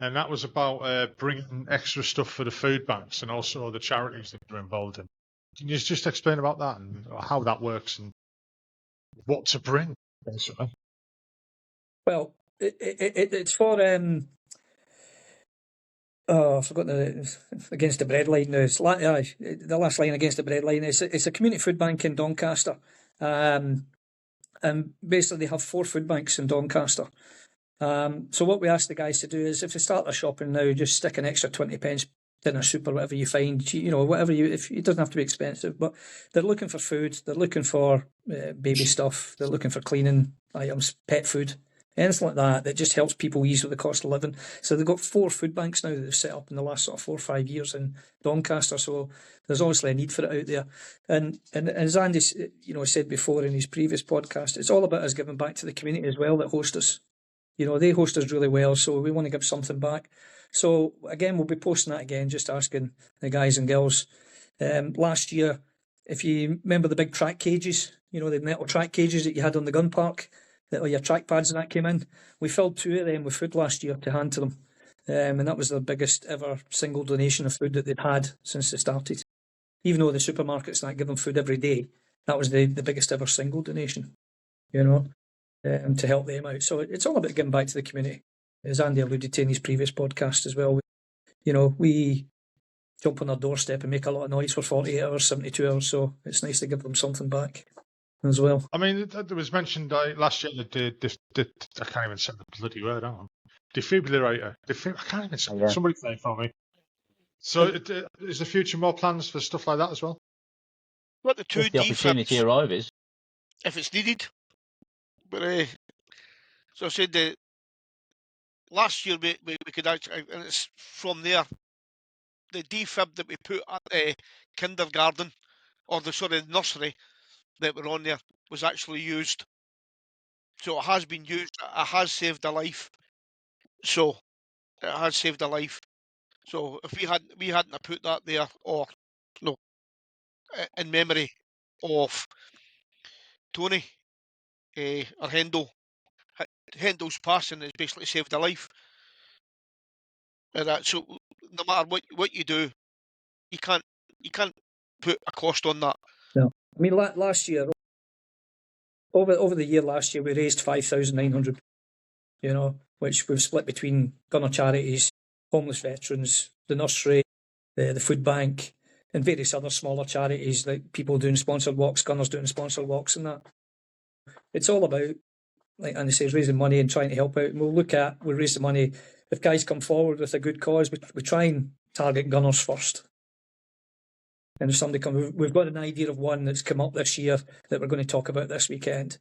and that was about bringing extra stuff for the food banks and also the charities that you're involved in. Can you just explain about that and how that works and what to bring, basically? Well, it's for I forgot against the bread line now. It's the last line against the bread line. It's a community food bank in Doncaster, and basically they have 4 food banks in Doncaster. So what we ask the guys to do is, if they start their shopping now, just stick an extra 20 pence dinner soup or whatever you find. Whatever if it doesn't have to be expensive, but they're looking for food. They're looking for baby stuff. They're looking for cleaning items, pet food. Anything like that just helps people ease with the cost of living. So they've got 4 food banks now that they've set up in the last sort of 4 or 5 years in Doncaster. So there's obviously a need for it out there. And as Andy said before in his previous podcast, it's all about us giving back to the community as well that host us. They host us really well, so we want to give something back. So again, we'll be posting that again, just asking the guys and girls. Last year, if you remember the big track cages, the metal track cages that you had on the gun park, that all your track pads and that came in, we filled 2 of them with food last year to hand to them. And that was their biggest ever single donation of food that they'd had since they started. Even though the supermarkets not give them food every day, that was the biggest ever single donation, to help them out. So it's all about giving back to the community. As Andy alluded to in his previous podcast as well, we jump on their doorstep and make a lot of noise for 48 hours, 72 hours, so it's nice to give them something back as well. I mean, there was mentioned last year that I can't even say the bloody word, hang on. Defibrillator. I can't even say it. Somebody say it for me. So is the future more plans for stuff like that as well? What the 2 if the opportunity arrives. If it's needed. But so I said that last year we could actually, and it's from there, the defib that we put at the kindergarten, or the nursery that were on there, was actually used. So it has been used. It has saved a life. So it has saved a life. So if we hadn't have put that there, or no, in memory of Tony or Hendel's passing has basically saved a life. So no matter what you do, you can't put a cost on that. No, I mean last year, over the year last year, we raised 5,900. Which we've split between gunner charities, homeless veterans, the nursery, the food bank, and various other smaller charities, like people doing sponsored walks, gunners doing sponsored walks, and that. It's all about, like Andy says, raising money and trying to help out. And we'll raise the money. If guys come forward with a good cause, we try and target gunners first. And if somebody comes, we've got an idea of one that's come up this year that we're going to talk about this weekend.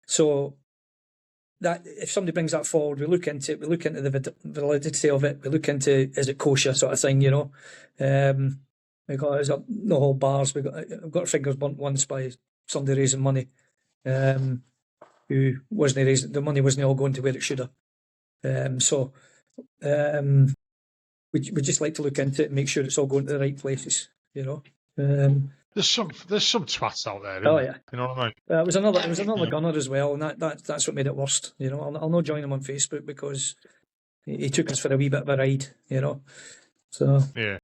So that if somebody brings that forward, we look into it. We look into the validity of it. We look into, is it kosher, sort of thing, We got no whole bars. I've got our fingers burnt once by somebody raising money, who wasn't raising, the money wasn't all going to where it should have. We just like to look into it and make sure it's all going to the right places, There's some twats out there. Oh yeah, you know what I mean. It was another gunner as well, and that's what made it worse. I'll not join him on Facebook because he took us for a wee bit of a ride. So yeah.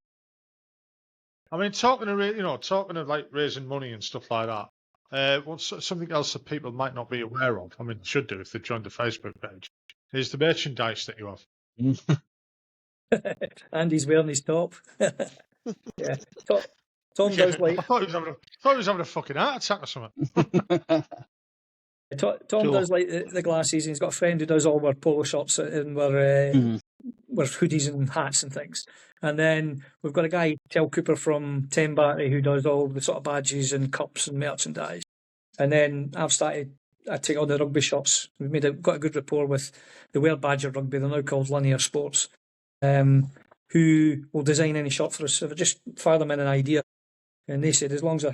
I mean, talking of like raising money and stuff like that. What's something else that people might not be aware of? I mean, should do if they joined the Facebook page. Is the merchandise that you have. Andy's wearing his top. Yeah, Tom does like. I thought he was having a fucking heart attack or something. Tom does like the glasses, and he's got a friend who does all our polo shirts and we're hoodies and hats and things. And then we've got a guy, Tel Cooper from 10 Battery, who does all the sort of badges and cups and merchandise. And then I take all the rugby shirts. We've got a good rapport with the Wear Badger Rugby. They're now called Linear Sports, who will design any shirt for us. So if I just fire them in an idea, and they said as long as they're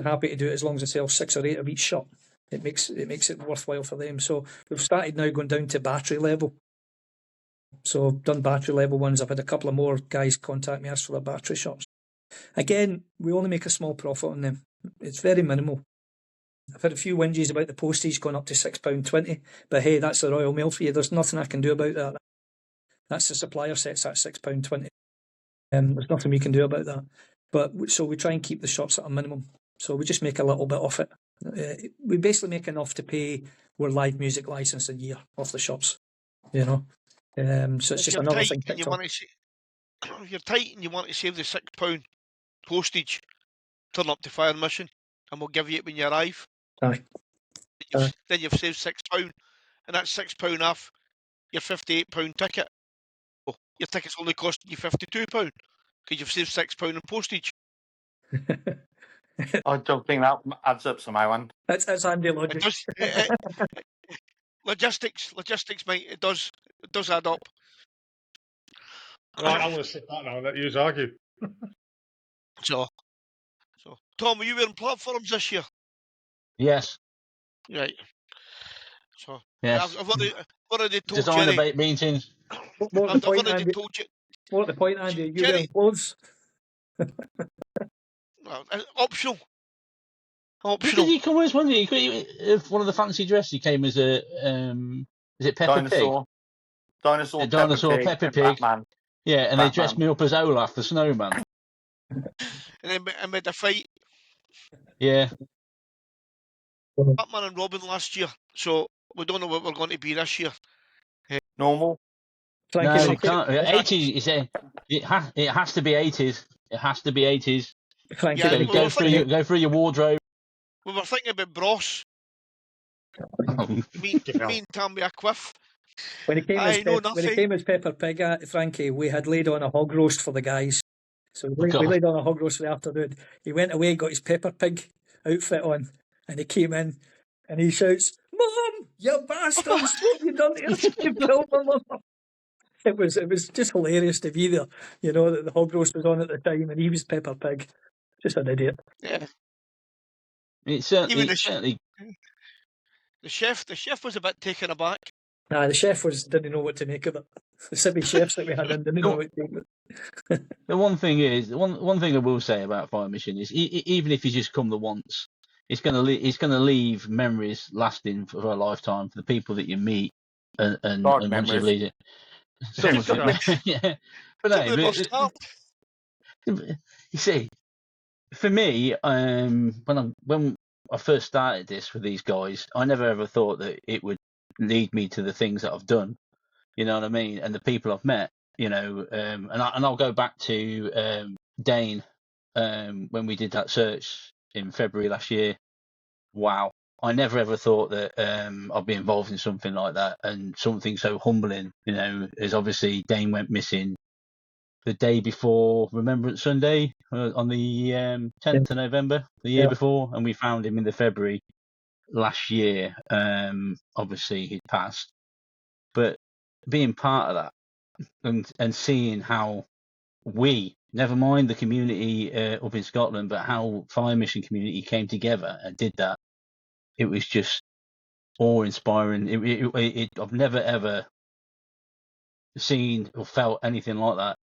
happy to do it as long as they sell 6 or 8 of each shirt. It makes it worthwhile for them. So we've started now going down to battery level. So I've done battery level ones. I've had a couple of more guys contact me, ask for their battery shirts. Again, we only make a small profit on them. It's very minimal. I've had a few whinges about the postage going up to £6.20, but hey, that's the Royal Mail for you. There's nothing I can do about that. That's the supplier sets at £6.20. There's nothing we can do about that. But so we try and keep the shirts at a minimum. So we just make a little bit off it. We basically make enough to pay we're live music licensed a year off the shops, you know. So it's just another thing ticked off. If you're tight and you want to save the £6 postage, turn up to Fire Mission and we'll give you it when you arrive. Aye. Then you've saved £6, and that's £6 off your £58 ticket. Oh, your ticket's only costing you £52 because you've saved £6 in postage. I don't think that adds up somehow, and That's handy logic. Logistics, mate. It does add up. Right, I'm going to sit back now and let you argue. So, Tom, are you wearing platforms this year? Yes. Right. So, yes. I've already told Designer Jerry. bait meetings. What I've already told you. What the point, Andy? You Jerry, wearing clothes? Well, optional. Did he come as one? If one of the fancy dresses, he came as a is it Peppa dinosaur, Pig? Dinosaur, Peppa Pig. Batman. Yeah, and Batman. they dressed me up as Olaf the Snowman. And then I made a fight. Yeah. Batman and Robin last year, so we don't know what we're going to be this year. Normal. Frankie, No, you can't. 80s. It has to be 80s. It has to be 80s. Frankie, So go through your wardrobe. We were thinking about Bros. me and Tammy a quiff. When he came as Pepper Pig, Frankie, we had laid on a hog roast for the guys. So we laid on a hog roast for the afternoon. He went away, got his Pepper Pig outfit on, and he came in and he shouts, "Mom, you bastards! What have you done to us? You killed my mother." It was just hilarious to be there, you know, that the hog roast was on at the time and he was Pepper Pig. Just an idiot. Yeah. It's certainly. The chef was a bit taken aback. Nah, the chef didn't know what to make of it. The civvy chefs that we had in didn't know what to make of it. The one thing is, one thing I will say about Fire Mission is, even if you just come the once, it's gonna leave memories lasting for a lifetime for the people that you meet and once you leave it. Some of it, yeah. But you see, for me, when I first started this with these guys, I never ever thought that it would lead me to the things that I've done. You know what I mean? And the people I've met. You know, and I'll go back to Dane when we did that search in February last year. Wow. I never ever thought that I'd be involved in something like that, and something so humbling, you know, is obviously Dane went missing the day before Remembrance Sunday on the 10th of November, the year before, and we found him in the February last year. Obviously he'd passed, but being part of that and seeing how never mind the community up in Scotland, but how Fire Mission community came together and did that. It was just awe-inspiring. I've never ever seen or felt anything like that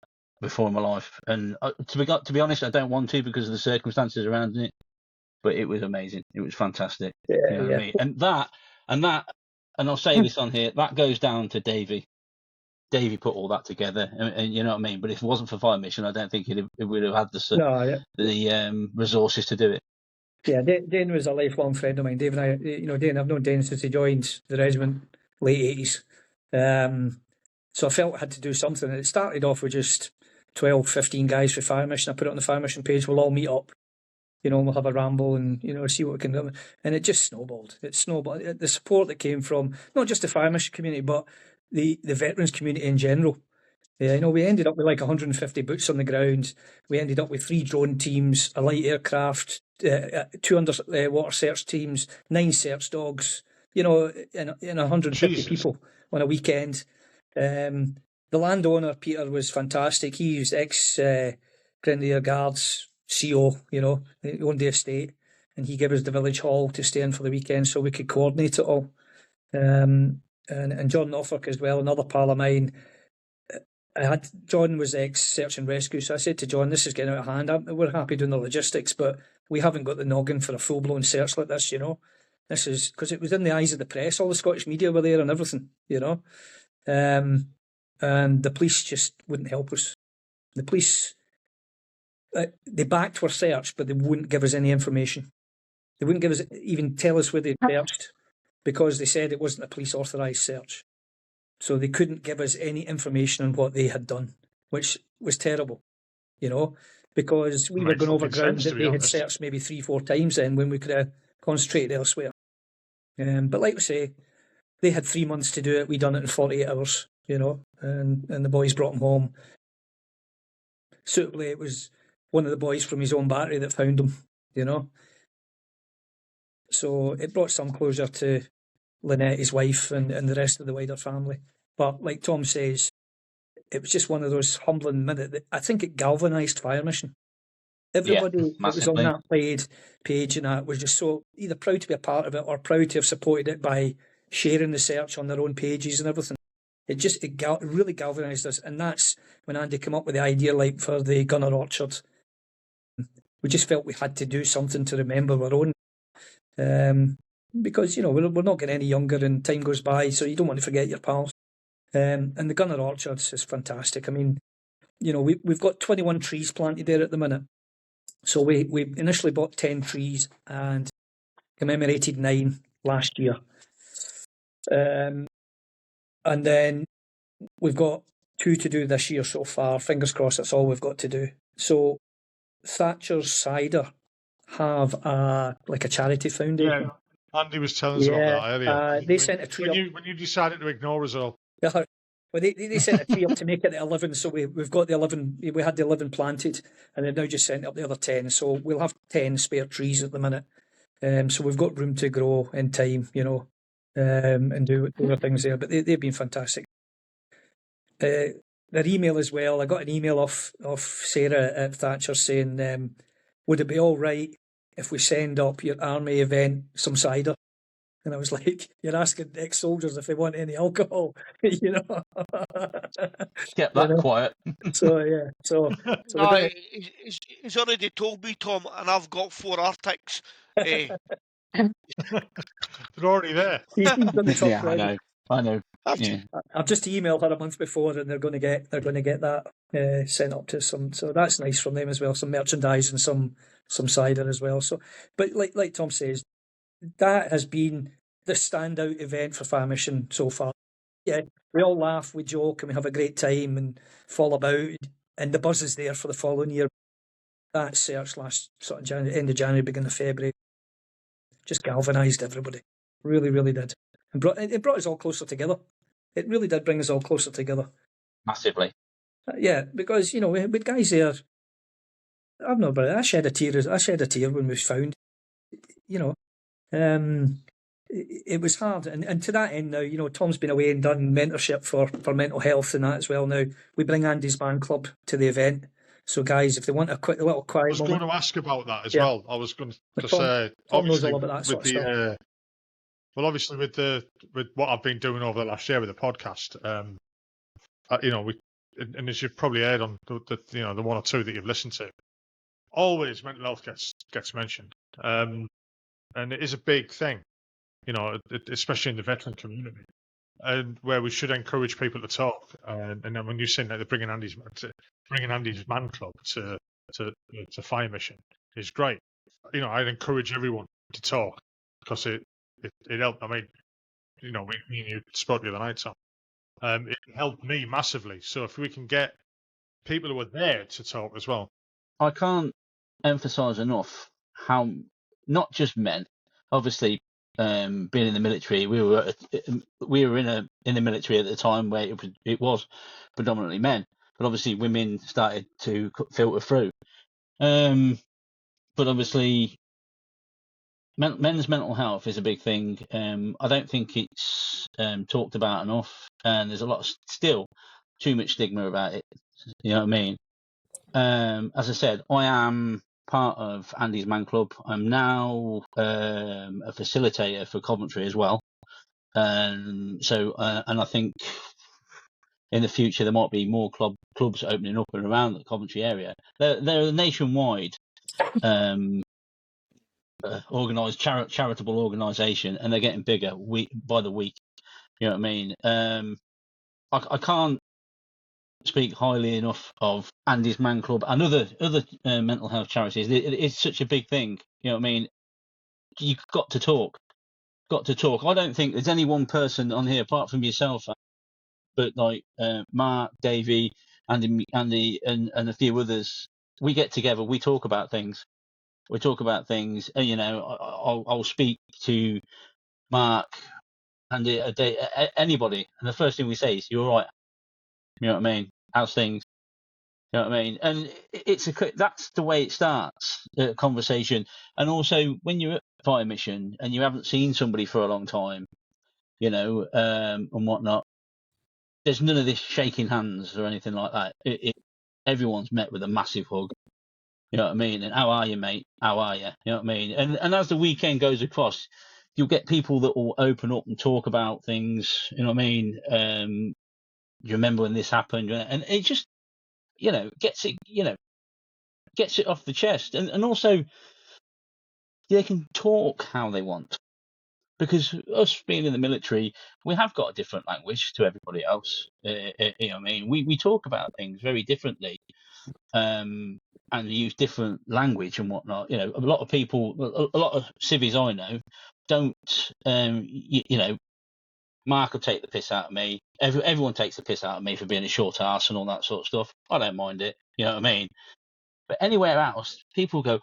before in my life. And to be honest, I don't want to because of the circumstances around it. But it was amazing. It was fantastic. Yeah, you know what I mean? And I'll say this on here. That goes down to Davey. Davey put all that together, and you know what I mean. But if it wasn't for Fire Mission, I don't think it would have had the resources to do it. Yeah, Dane was a lifelong friend of mine. Dave and I, you know, Dane, I've known Dane since he joined the regiment, late 80s. So I felt I had to do something. It started off with just 12, 15 guys for Fire Mission. I put it on the Fire Mission page. We'll all meet up, you know, and we'll have a ramble and, you know, see what we can do. And it just snowballed. It snowballed. The support that came from not just the Fire Mission community, but the veterans community in general. Yeah, you know, we ended up with like 150 boots on the ground. We ended up with 3 drone teams, a light aircraft, 2 underwater search teams, 9 search dogs, you know, and 150 people on a weekend. The landowner, Peter, was fantastic. He used ex-Grenadier Guards, CO, you know, he owned the estate, and he gave us the village hall to stay in for the weekend so we could coordinate it all. And John Norfolk as well, another pal of mine. John was ex-search and rescue, so I said to John, this is getting out of hand. We're happy doing the logistics, but we haven't got the noggin for a full-blown search like this, you know. This is because it was in the eyes of the press. All the Scottish media were there and everything, you know. And the police just wouldn't help us. The police, they backed our search, but they wouldn't give us any information. They wouldn't even tell us where they searched because they said it wasn't a police authorised search. So they couldn't give us any information on what they had done, which was terrible, because we were going over ground that they had searched maybe 3-4 times then when we could have concentrated elsewhere. But like we say, they had 3 months to do it. We done it in 48 hours, and the boys brought them home. Suitably, it was one of the boys from his own battery that found them, So it brought some closure to Lynette, his wife, and the rest of the wider family. But like Tom says, it was just one of those humbling minutes that I think it galvanised Fire Mission. Everybody that was on that page and that was just so either proud to be a part of it or proud to have supported it by sharing the search on their own pages and everything. It really galvanised us, and that's when Andy came up with the idea, like for the Gunner Orchard. We just felt we had to do something to remember our own, because we're not getting any younger and time goes by, so you don't want to forget your pals. And the Gunner Orchards is fantastic. I mean, we've got 21 trees planted there at the minute. So we initially bought 10 trees and commemorated 9 last year. And then we've got 2 to do this year so far. Fingers crossed that's all we've got to do. So Thatcher's Cider have a charity foundation. Yeah, Andy was telling us about that earlier. They sent a tree up. When you decided to ignore us all. Yeah, well, they sent a tree up to make it 11, so we've got the 11. We had the 11 planted, and they've now just sent up the other 10. So we'll have 10 spare trees at the minute. So we've got room to grow in time, and do other things there. But they've been fantastic. Their email as well. I got an email off Sarah at Thatcher saying, "Would it be all right if we send up your army event some cider?" And I was like, "You're asking ex-soldiers if they want any alcohol, Kept that quiet. So yeah, so no, he's already told me, Tom, and I've got 4 Arctics. They're already there. Yeah, I know. I've just emailed her a month before, and they're going to get that sent up to some. So that's nice from them as well. Some merchandise and some cider as well. So, but like Tom says, that has been the standout event for Fire Mission so far. Yeah, we all laugh, we joke, and we have a great time and fall about, and the buzz is there for the following year. That search last sort of end of January, beginning of February, just galvanised everybody. Really, really did. And it brought us all closer together. It really did bring us all closer together. Massively. Yeah, because, with guys there, I've no brother. I shed a tear when we was found. It was hard, and to that end now, Tom's been away and done mentorship for mental health and that as well. Now we bring Andy's man club to the event, so guys, if they want a little quiet I was moment, going to ask about that as well. I was going to say, Tom knows all about that sort of stuff. Well, obviously with what I've been doing over the last year with the podcast, and as you've probably heard on the 1 or 2 that you've listened to, always mental health gets mentioned, and it is a big thing, especially in the veteran community, and where we should encourage people to talk. And then when you're saying that they're bringing Andy's man club to Fire Mission is great. I'd encourage everyone to talk because it helped. I mean, me and you spoke the other night, Tom. It helped me massively. So if we can get people who are there to talk as well. I can't emphasise enough how not just men. Obviously, being in the military, we were in the military at the time where it was predominantly men, but obviously women started to filter through. But obviously, men's mental health is a big thing. I don't think it's talked about enough, and there's still too much stigma about it. You know what I mean? As I said, I am part of Andy's Man Club. I'm now a facilitator for Coventry as well. And I think in the future there might be more clubs opening up and around the Coventry area. They're a nationwide organised charitable organisation, and they're getting bigger by the week. You know what I mean? I can't speak highly enough of Andy's Man Club and other mental health charities. It's such a big thing. You know what I mean? You've got to talk. got to talk. I don't think there's any one person on here apart from yourself, but like Mark, Davey, Andy, and a few others. We get together. We talk about things. And, you know, I'll speak to Mark and anybody, and the first thing we say is, "You're right." You know what I mean? How's things? You know what I mean? And that's the way it starts, a conversation. And also, when you're at a fire mission and you haven't seen somebody for a long time, you know, and whatnot, there's none of this shaking hands or anything like that. Everyone's met with a massive hug. You know what I mean? And how are you, mate? How are you? You know what I mean? And as the weekend goes across, you'll get people that will open up and talk about things. You know what I mean? You remember when this happened? And it just, you know, gets it off the chest. And also, they can talk how they want. Because us being in the military, we have got a different language to everybody else. You know what I mean? We talk about things very differently. And use different language and whatnot. You know, a lot of people, a lot of civvies I know, don't. You know, Mark will take the piss out of me. Everyone takes the piss out of me for being a short ass and all that sort of stuff. I don't mind it. You know what I mean? But anywhere else, people go,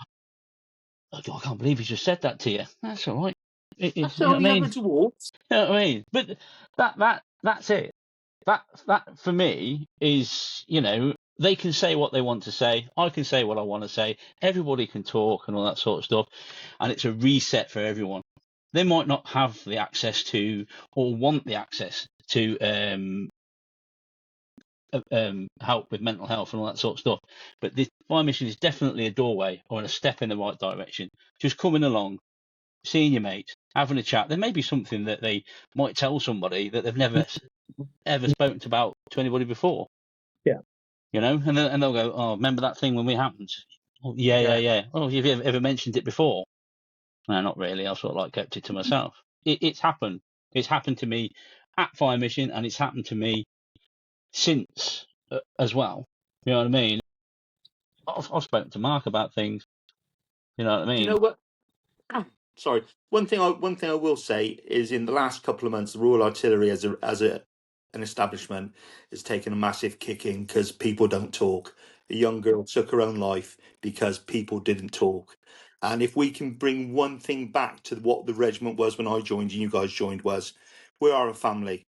"Oh, I can't believe he just said that to you." That's all right. That's you know what I only mean? average awards. You know what I mean? But that's it. That for me is, you know, they can say what they want to say. I can say what I want to say. Everybody can talk and all that sort of stuff. And it's a reset for everyone. They might not have the access to or want the access to help with mental health and all that sort of stuff. But this fire mission is definitely a doorway or a step in the right direction. Just coming along, seeing your mates, having a chat. There may be something that they might tell somebody that they've never ever spoken about to anybody before. Yeah. You know, and they'll go, "Oh, remember that thing when we happened?" Oh, yeah. Oh, have you ever mentioned it before? No, not really. I've sort of like kept it to myself. It's happened. It's happened to me at fire mission, and it's happened to me since as well. You know what I mean? I've spoken to Mark about things. You know what I mean? You know what? Sorry. One thing I will say is, in the last couple of months, the Royal Artillery as an establishment has taken a massive kicking because people don't talk. A young girl took her own life because people didn't talk. And if we can bring one thing back to what the regiment was when I joined and you guys joined, was we are a family.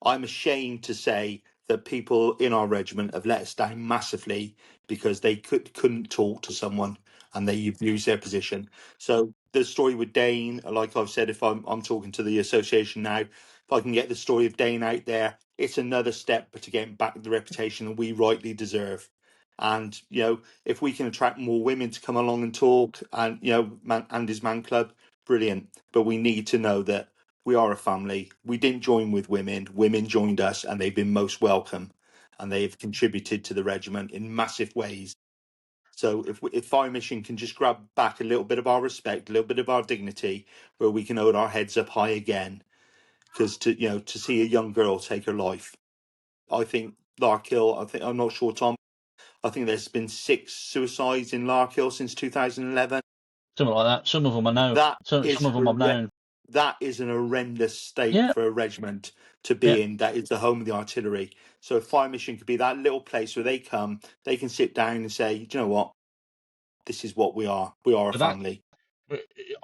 I'm ashamed to say that people in our regiment have let us down massively because they couldn't talk to someone and they abused their position. So the story with Dane, like I've said, if I'm talking to the association now, if I can get the story of Dane out there, it's another step to getting back the reputation that we rightly deserve. And, you know, if we can attract more women to come along and talk, and, you know, Andy's Man Club, brilliant. But we need to know that we are a family. We didn't join with women. Women joined us, and they've been most welcome, and they have contributed to the regiment in massive ways. So if Fire Mission can just grab back a little bit of our respect, a little bit of our dignity, where we can hold our heads up high again, because to see a young girl take her life, I think Larkhill. I'm not sure, Tom. I think there's been 6 suicides in Larkhill since 2011. Something like that. Some of them I know. Some of them I've known. That is an horrendous state for a regiment to be in. That is the home of the artillery. So Fire Mission could be that little place where they come, they can sit down and say, "Do you know what? This is what we are. We are a family."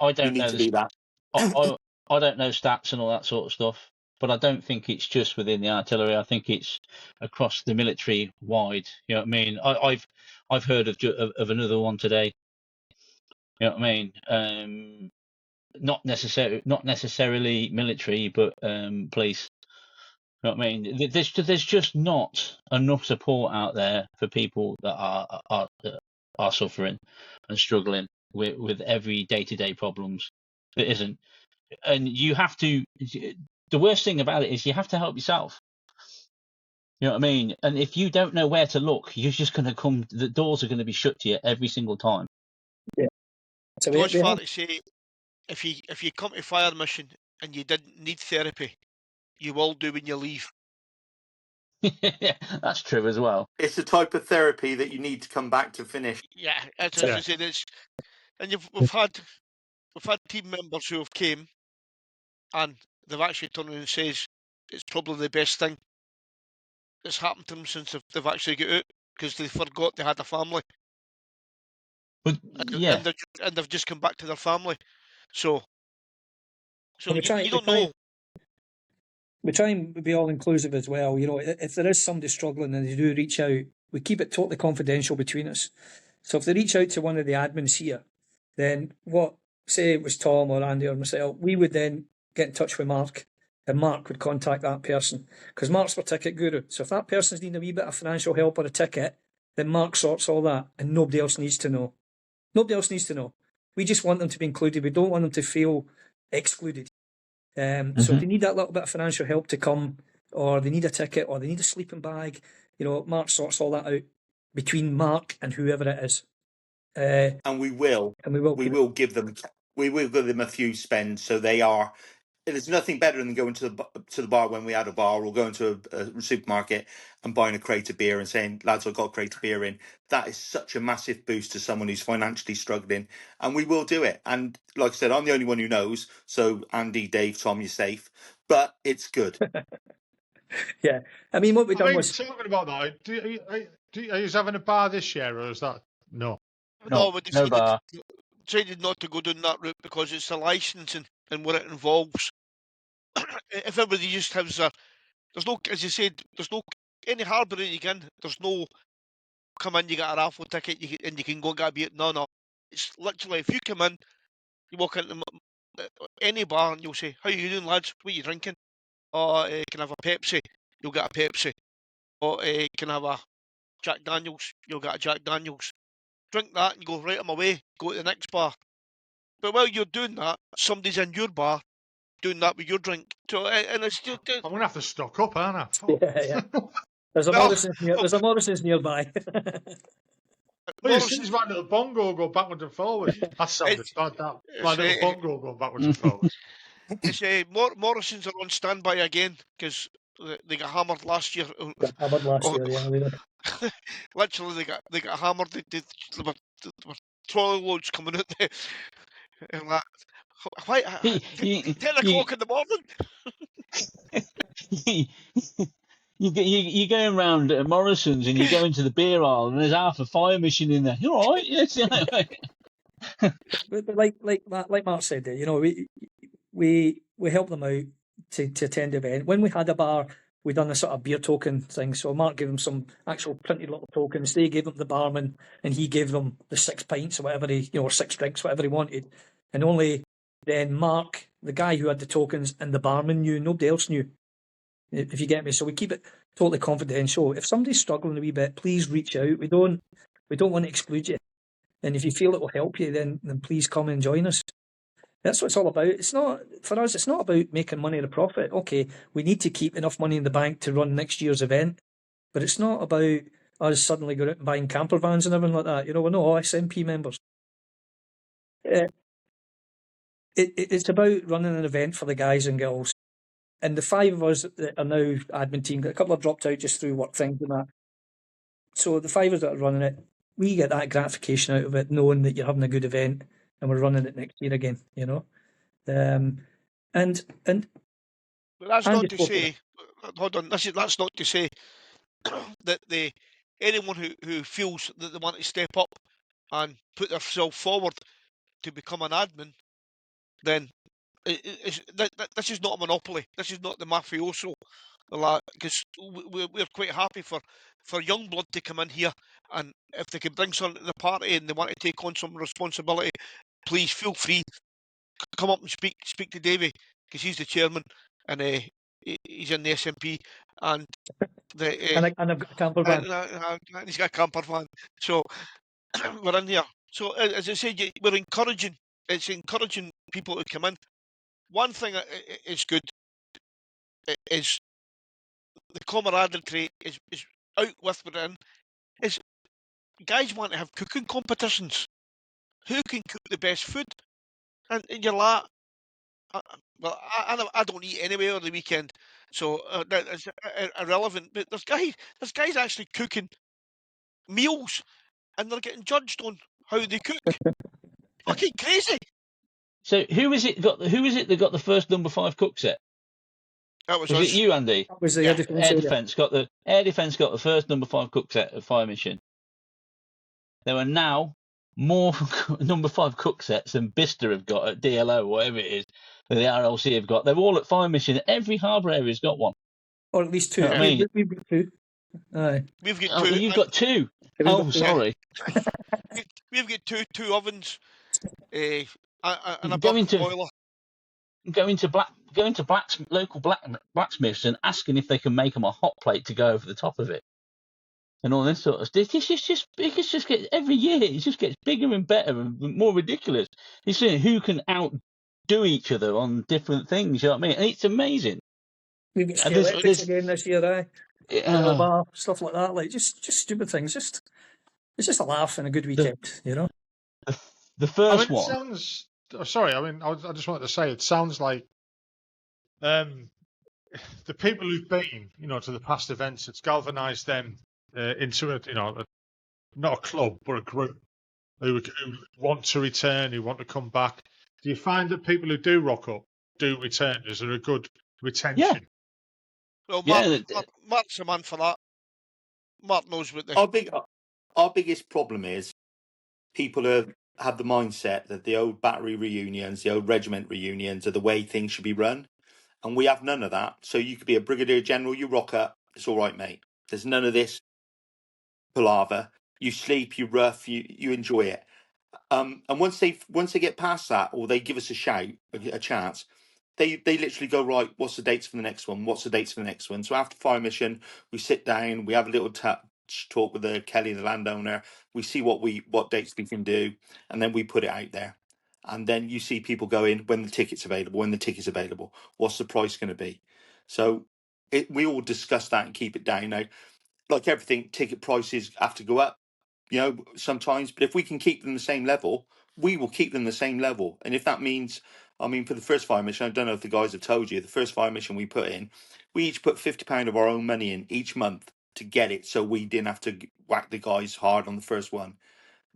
I don't know. That. I don't know stats and all that sort of stuff, but I don't think it's just within the artillery. I think it's across the military wide. You know what I mean? I've heard of another one today. You know what I mean? Not necessarily military, but police. You know what I mean? There's just not enough support out there for people that are suffering and struggling with every day-to-day problems. There isn't, and you have to. The worst thing about it is you have to help yourself. You know what I mean? And if you don't know where to look, you're just going to come. The doors are going to be shut to you every single time. Yeah. So it's fair to say, if you come to fire mission and you didn't need therapy, you will do when you leave. Yeah, that's true as well. It's the type of therapy that you need to come back to finish. Yeah, as I said, and we've had team members who have came and they've actually turned around and says it's probably the best thing that's happened to them since they've actually got out, because they forgot they had a family. But yeah, and they've just come back to their family. So we you don't know. We try and be all inclusive as well. You know, if there is somebody struggling and they do reach out, we keep it totally confidential between us. So if they reach out to one of the admins here, then say it was Tom or Andy or myself, we would then get in touch with Mark, and Mark would contact that person, because Mark's our ticket guru. So if that person's needing a wee bit of financial help or a ticket, then Mark sorts all that, and nobody else needs to know. Nobody else needs to know. We just want them to be included. We don't want them to feel excluded. So if they need that little bit of financial help to come, or they need a ticket, or they need a sleeping bag, you know, Mark sorts all that out between Mark and whoever it is. And we will give them a few spends, so they are. There's nothing better than going to the bar when we had a bar, or going to a supermarket and buying a crate of beer and saying, "Lads, I've got a crate of beer in." That is such a massive boost to someone who's financially struggling, and we will do it. And like I said, I'm the only one who knows. So Andy, Dave, Tom, you're safe, but it's good. Yeah, I mean, what we've done was talking about that. Are you having a bar this year, or is that no? No, we decided not to go down that route because it's the licensing and what it involves. If everybody just has there's no, as you said, there's no any Harbour you can. There's no come in, you get a raffle ticket, and you can go and get a beer. No. It's literally, if you come in, you walk into any bar and you'll say, "How you doing, lads? What are you drinking?" "Oh, can I have a Pepsi?" You'll get a Pepsi. Or can I have a Jack Daniels? You'll get a Jack Daniels. Drink that and go, "Right, I'm away." Go to the next bar. But while you're doing that, somebody's in your bar doing that with your drink. So, and it's just... I'm going to have to stock up, aren't I? Yeah. There's a Morrison's nearby. Well, you see this right little bongo go backwards and forwards. That sounded bad, that. My little bongo go backwards and forwards. It's Morrison's are on standby again, because they got hammered last year. Yeah. Literally, they got hammered. There were trolley loads coming out there. And that, why, 10 o'clock in the morning? You're going round Morrison's and you go into the beer aisle and there's half a fire machine in there. You're all right, yes. But like Mark said, you know, we help them out to attend the event. When we had a bar, we done a sort of beer token thing. So Mark gave them some actual printed little tokens. They gave them the barman, and he gave them the 6 pints or whatever or 6 drinks, whatever he wanted. And only then Mark, the guy who had the tokens, and the barman knew. Nobody else knew. If you get me. So we keep it totally confidential. If somebody's struggling a wee bit, please reach out. We don't want to exclude you. And if you feel it will help you, then please come and join us. That's what it's all about. It's not, for us, it's not about making money or a profit. Okay, we need to keep enough money in the bank to run next year's event, but it's not about us suddenly going out and buying camper vans and everything like that. You know, we're not OSMP members. It's about running an event for the guys and girls. And the 5 of us that are now admin team, a couple have dropped out just through work things and that. So the 5 of us that are running it, we get that gratification out of it, knowing that you're having a good event and we're running it next year again, you know. And but that's not to say, hold on, that's not to say that anyone who feels that they want to step up and put themselves forward to become an admin, then this is not a monopoly. This is not the mafioso. Because we're quite happy for young blood to come in here, and if they can bring something to the party and they want to take on some responsibility, please feel free. Come up and speak to Davey, because he's the chairman and he's in the SNP, and and I've got a camper van. And he's got a camper van. So we're in here. So as I said, we're encouraging. It's encouraging people to come in. One thing is good is the camaraderie is out with within. Is guys want to have cooking competitions. Who can cook the best food? And you're like, well, I don't eat anyway on the weekend, so that's irrelevant. But there's guys actually cooking meals, and they're getting judged on how they cook. Fucking crazy. So who is it that got the first number 5 cook set? That was Was us. it you, Andy? That was the Yeah. defense area. Air Defence got the first number 5 cook set at Fire Mission. There are now more number 5 cook sets than Bicester have got at DLO, whatever it is, that the RLC have got. They're all at Fire Mission. Every Harbour area's got one. Or at least two. You know what I mean? We've got two. Aye. We've got Oh, two. you've got 2. We've got Oh, two. sorry. We've got two ovens, and a Going bucket to- boiler. Going to local blacksmiths and asking if they can make them a hot plate to go over the top of it, and all this sort of stuff. It just gets every year. It just gets bigger and better and more ridiculous. You see who can outdo each other on different things. You know what I mean? And it's amazing. We've got And this- electrics again this year, aye. Uh, Bar, stuff like that, like just stupid things. It's just a laugh and a good weekend, you know. the I first mean, it one. sounds. Sorry, I mean, I just wanted to say it sounds like the people who've been, to the past events, it's galvanised them into not a club but a group who want to return, who want to come back. Do you find that people who do rock up do return? Is there a good retention? Well, Yeah, Mark's the man for that. Mark knows what the. Our biggest problem is people have the mindset that the old battery reunions, the old regiment reunions are the way things should be run. And we have none of that. So you could be a brigadier general, you rock up, it's all right, mate. There's none of this palaver. You sleep, you rough, you enjoy it. And once they get past that, or they give us a shout, a chance, they literally go, right, what's the dates for the next one? What's the dates for the next one? So after Fire Mission, we sit down, we have a little talk with Kelly, the landowner. We see what dates we can do, and then we put it out there. And then you see people going, when the ticket's available, what's the price going to be? So we all discuss that and keep it down. Now, like everything, ticket prices have to go up, sometimes. But if we can keep them the same level, we will keep them the same level. And if that means, for the first Fire Mission, I don't know if the guys have told you, the first Fire Mission we put in, we each put £50 of our own money in each month to get it, so we didn't have to whack the guys hard on the first one.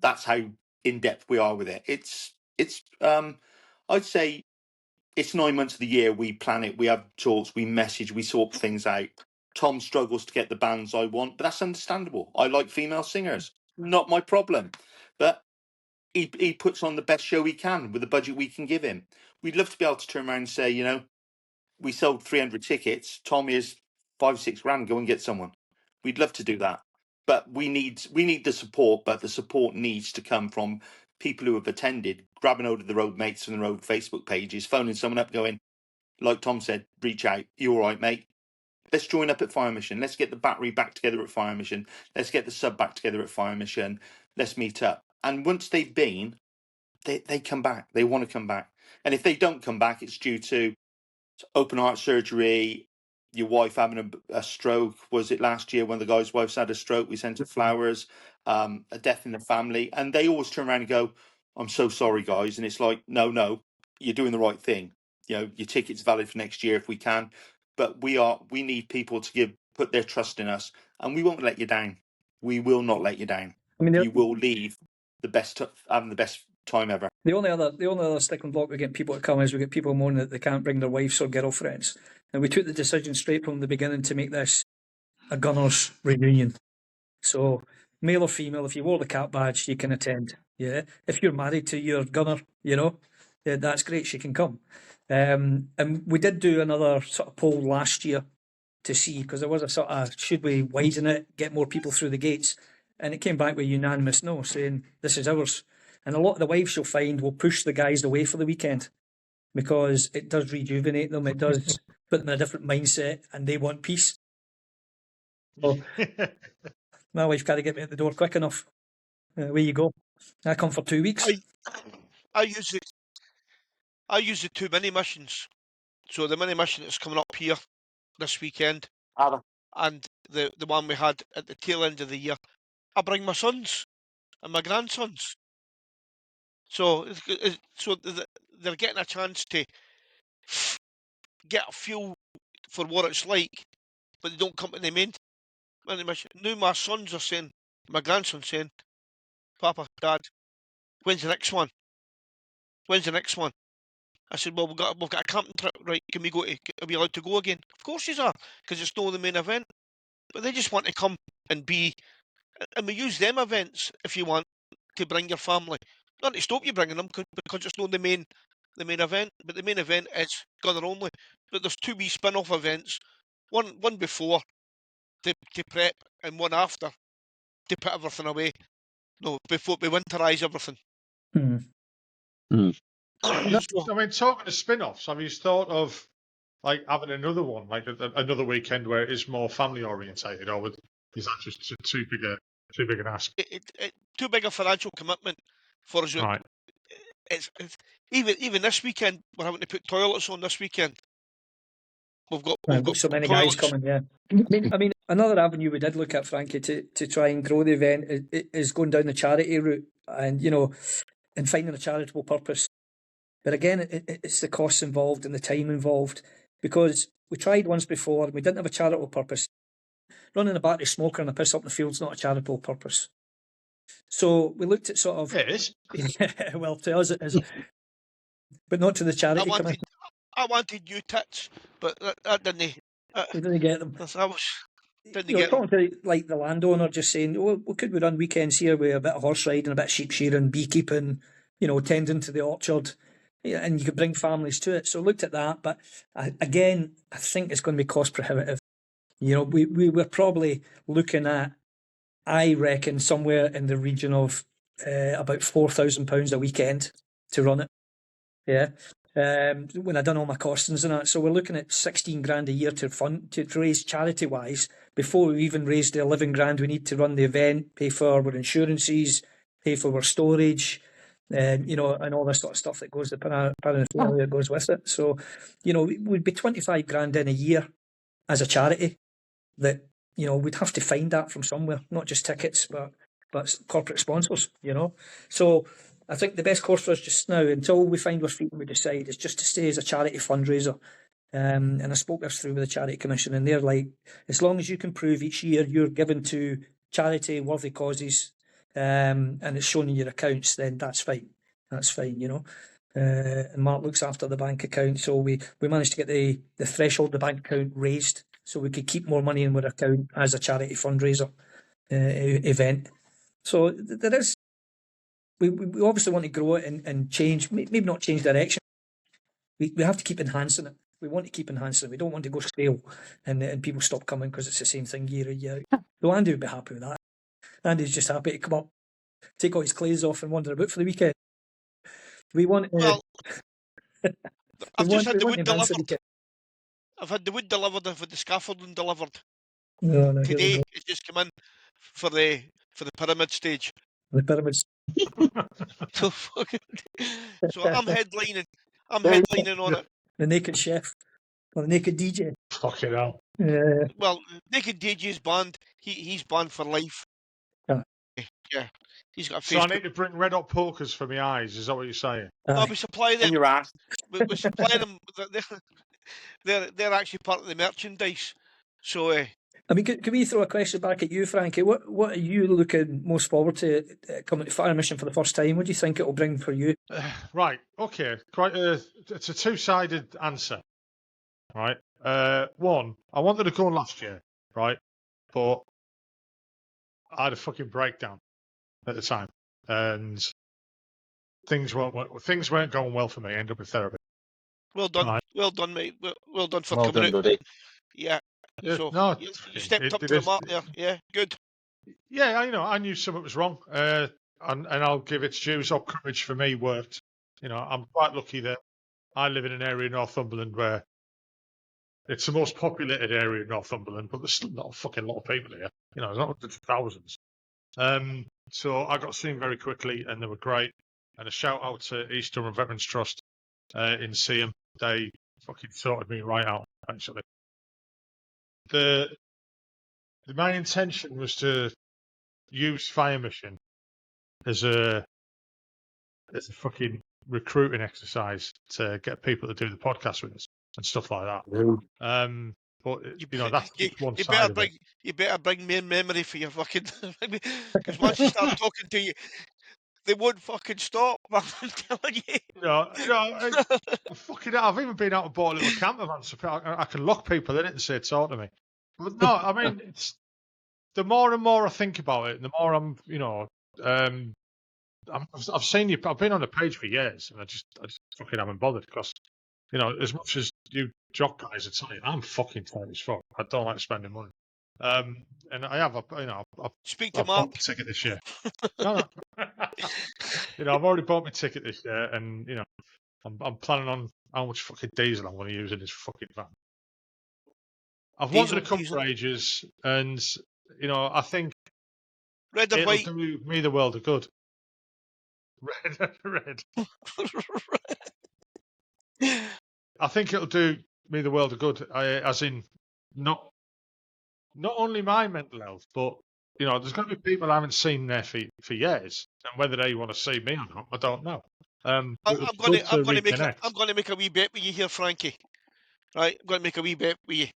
That's how in depth we are with it. It's I'd say it's 9 months of the year. We plan it, we have talks, we message, we sort things out. Tom struggles to get the bands I want, but that's understandable. I like female singers, not my problem. But he puts on the best show he can with the budget we can give him. We'd love to be able to turn around and say, we sold 300 tickets. Tom, is 5-6 grand. Go and get someone. We'd love to do that, but we need the support. But the support needs to come from people who have attended, grabbing hold of their old mates from their old Facebook pages, phoning someone up, going, like Tom said, reach out. You all right, mate? Let's join up at Fire Mission. Let's get the battery back together at Fire Mission. Let's get the sub back together at Fire Mission. Let's meet up. And once they've been, they come back. They want to come back. And if they don't come back, it's due to open heart surgery, your wife having a stroke. Was it last year when the guy's wife's had a stroke? We sent her flowers, a death in the family. And they always turn around and go, I'm so sorry, guys. And it's like, no, you're doing the right thing. Your ticket's valid for next year if we can. But we need people to put their trust in us, and we won't let you down. We will not let you down. You will leave having the best time ever. The only other sticking block we get people to come is we get people moaning that they can't bring their wives or girlfriends, and we took the decision straight from the beginning to make this a gunners reunion. So male or female, if you wore the cap badge, you can attend. Yeah, if you're married to your gunner, that's great. She can come. And we did do another sort of poll last year to see, because there was a sort of, should we widen it, get more people through the gates? And it came back with a unanimous no, saying this is ours. And a lot of the wives you'll find will push the guys away for the weekend because it does rejuvenate them. It does put them in a different mindset, and they want peace. So, my wife can't get me at the door quick enough. Where you go? I come for 2 weeks. I use the 2 mini missions. So the mini mission that's coming up here this weekend, and the one we had at the tail end of the year, I bring my sons and my grandsons. So they're getting a chance to get a feel for what it's like, but they don't come to the main mission. Now my sons are saying, my grandson's saying, Papa, Dad, when's the next one? When's the next one? I said, well, we've got a camping trip, right? Are we allowed to go again? Of course you are, because it's not the main event. But they just want to come and be, and we use them events if you want to bring your family. Not to stop you bringing them, because it's not the main event. But the main event is gunner only. But there's 2 wee spin-off events, one before to prep, and one after to put everything away. No, before we winterise everything. I mean, talking of spin-offs, have you thought of like having another one, like another weekend where it is more family orientated, or is that just too big an ask? Too big a financial commitment for us. Right. It's even this weekend we're having to put toilets on this weekend. We've got so many toilets. guys coming. Yeah, I mean, another avenue we did look at, Frankie, to try and grow the event is going down the charity route, and and finding a charitable purpose. But again, it's the costs involved and the time involved, because we tried once before and we didn't have a charitable purpose. Running a battery smoker and a piss up in the field's not a charitable purpose. So we looked at sort of... It is. Yeah, well, to us it is. But not to the charity committee. I wanted new tits, but that didn't... we didn't get them. Didn't get talking to like the landowner, just saying, well, could we run weekends here with a bit of horse riding, a bit of sheep shearing, beekeeping, tending to the orchard, and you could bring families to it. So I looked at that, but again, I think it's going to be cost prohibitive. We were probably looking at, I reckon, somewhere in the region of about £4,000 a weekend to run it. Yeah. When I done all my costings and that, so we're looking at 16 grand a year to raise charity wise before we even raise the 11 grand we need to run the event, pay for our insurances, pay for our storage, and all this sort of stuff that goes, the paraphernalia that goes with it. So, we'd be 25 grand in a year as a charity that, we'd have to find that from somewhere, not just tickets, but corporate sponsors, So I think the best course for us just now, until we find our feet and we decide, is just to stay as a charity fundraiser. And I spoke this through with the Charity Commission, and they're like, as long as you can prove each year you're given to charity worthy causes, and it's shown in your accounts, then that's fine. That's fine, And Mark looks after the bank account, so we managed to get the threshold of the bank account raised so we could keep more money in our account as a charity fundraiser event. So there is... We obviously want to grow it and change, maybe not change direction. We have to keep enhancing it. We want to keep enhancing it. We don't want to go stale and people stop coming because it's the same thing year in, year out. So Andy would be happy with that. Andy's just happy to come up, take all his clothes off and wander about for the weekend. We want... I've just had the wood delivered. I've had the wood delivered. I've had the scaffolding delivered. No, today it's just come in for the pyramid stage. The pyramids. So I'm headlining on it. The naked chef or the naked DJ. Fucking hell. Well, naked DJ's banned. He's banned for life. Yeah. He's got a So I need to bring red hot pokers for my eyes. Is that what you're saying? No, we supply them. In your ass. We supply them. They're actually part of the merchandise. So. I mean, can we throw a question back at you, Frankie? What are you looking most forward to coming to Fire Mission for the first time? What do you think it will bring for you? Right, okay. It's a two-sided answer. Right. One, I wanted to go last year, right? But I had a fucking breakdown at the time, and things weren't going well for me. I ended up in therapy. Well done, right. Well done, mate. Well done for well coming done, out. buddy. Yeah. So no, you stepped up to the mark there. Yeah, good. Yeah, I knew something was wrong, and I'll give it due. Our courage for me worked. I'm quite lucky that I live in an area in Northumberland where it's the most populated area in Northumberland, but there's still not a fucking lot of people here. There's not hundreds of thousands. So I got seen very quickly, and they were great. And a shout out to East Durham Veterans Trust in Seaham. They fucking sorted me right out, actually. My intention was to use Fire Mission as a fucking recruiting exercise to get people to do the podcast with us and stuff like that. But that's one side of it. You better bring me in memory for your fucking because once you start talking to you, they won't fucking stop. I'm telling you. Fucking hell, I've even been out and bought a little camper van so I can lock people in it and say, talk to me. But no, I mean, it's the more and more I think about it, the more I'm, I've seen you. I've been on the page for years, and I just fucking haven't bothered because, as much as you jock guys are telling you, I'm fucking tight as fuck. I don't like spending money, and I have, Speak to I've bought Mark. my ticket this year. No. I've already bought my ticket this year, and I'm planning on how much fucking diesel I'm going to use in this fucking van. I've wanted to come for ages, and I think red or it'll white. do me the world of good. Red. I think it'll do me the world of good. As in, not only my mental health, but there's going to be people I haven't seen there for years, and whether they want to see me or not, I don't know. I'm going to make a wee bet with you here, Frankie. Right, I'm going to make a wee bet with you.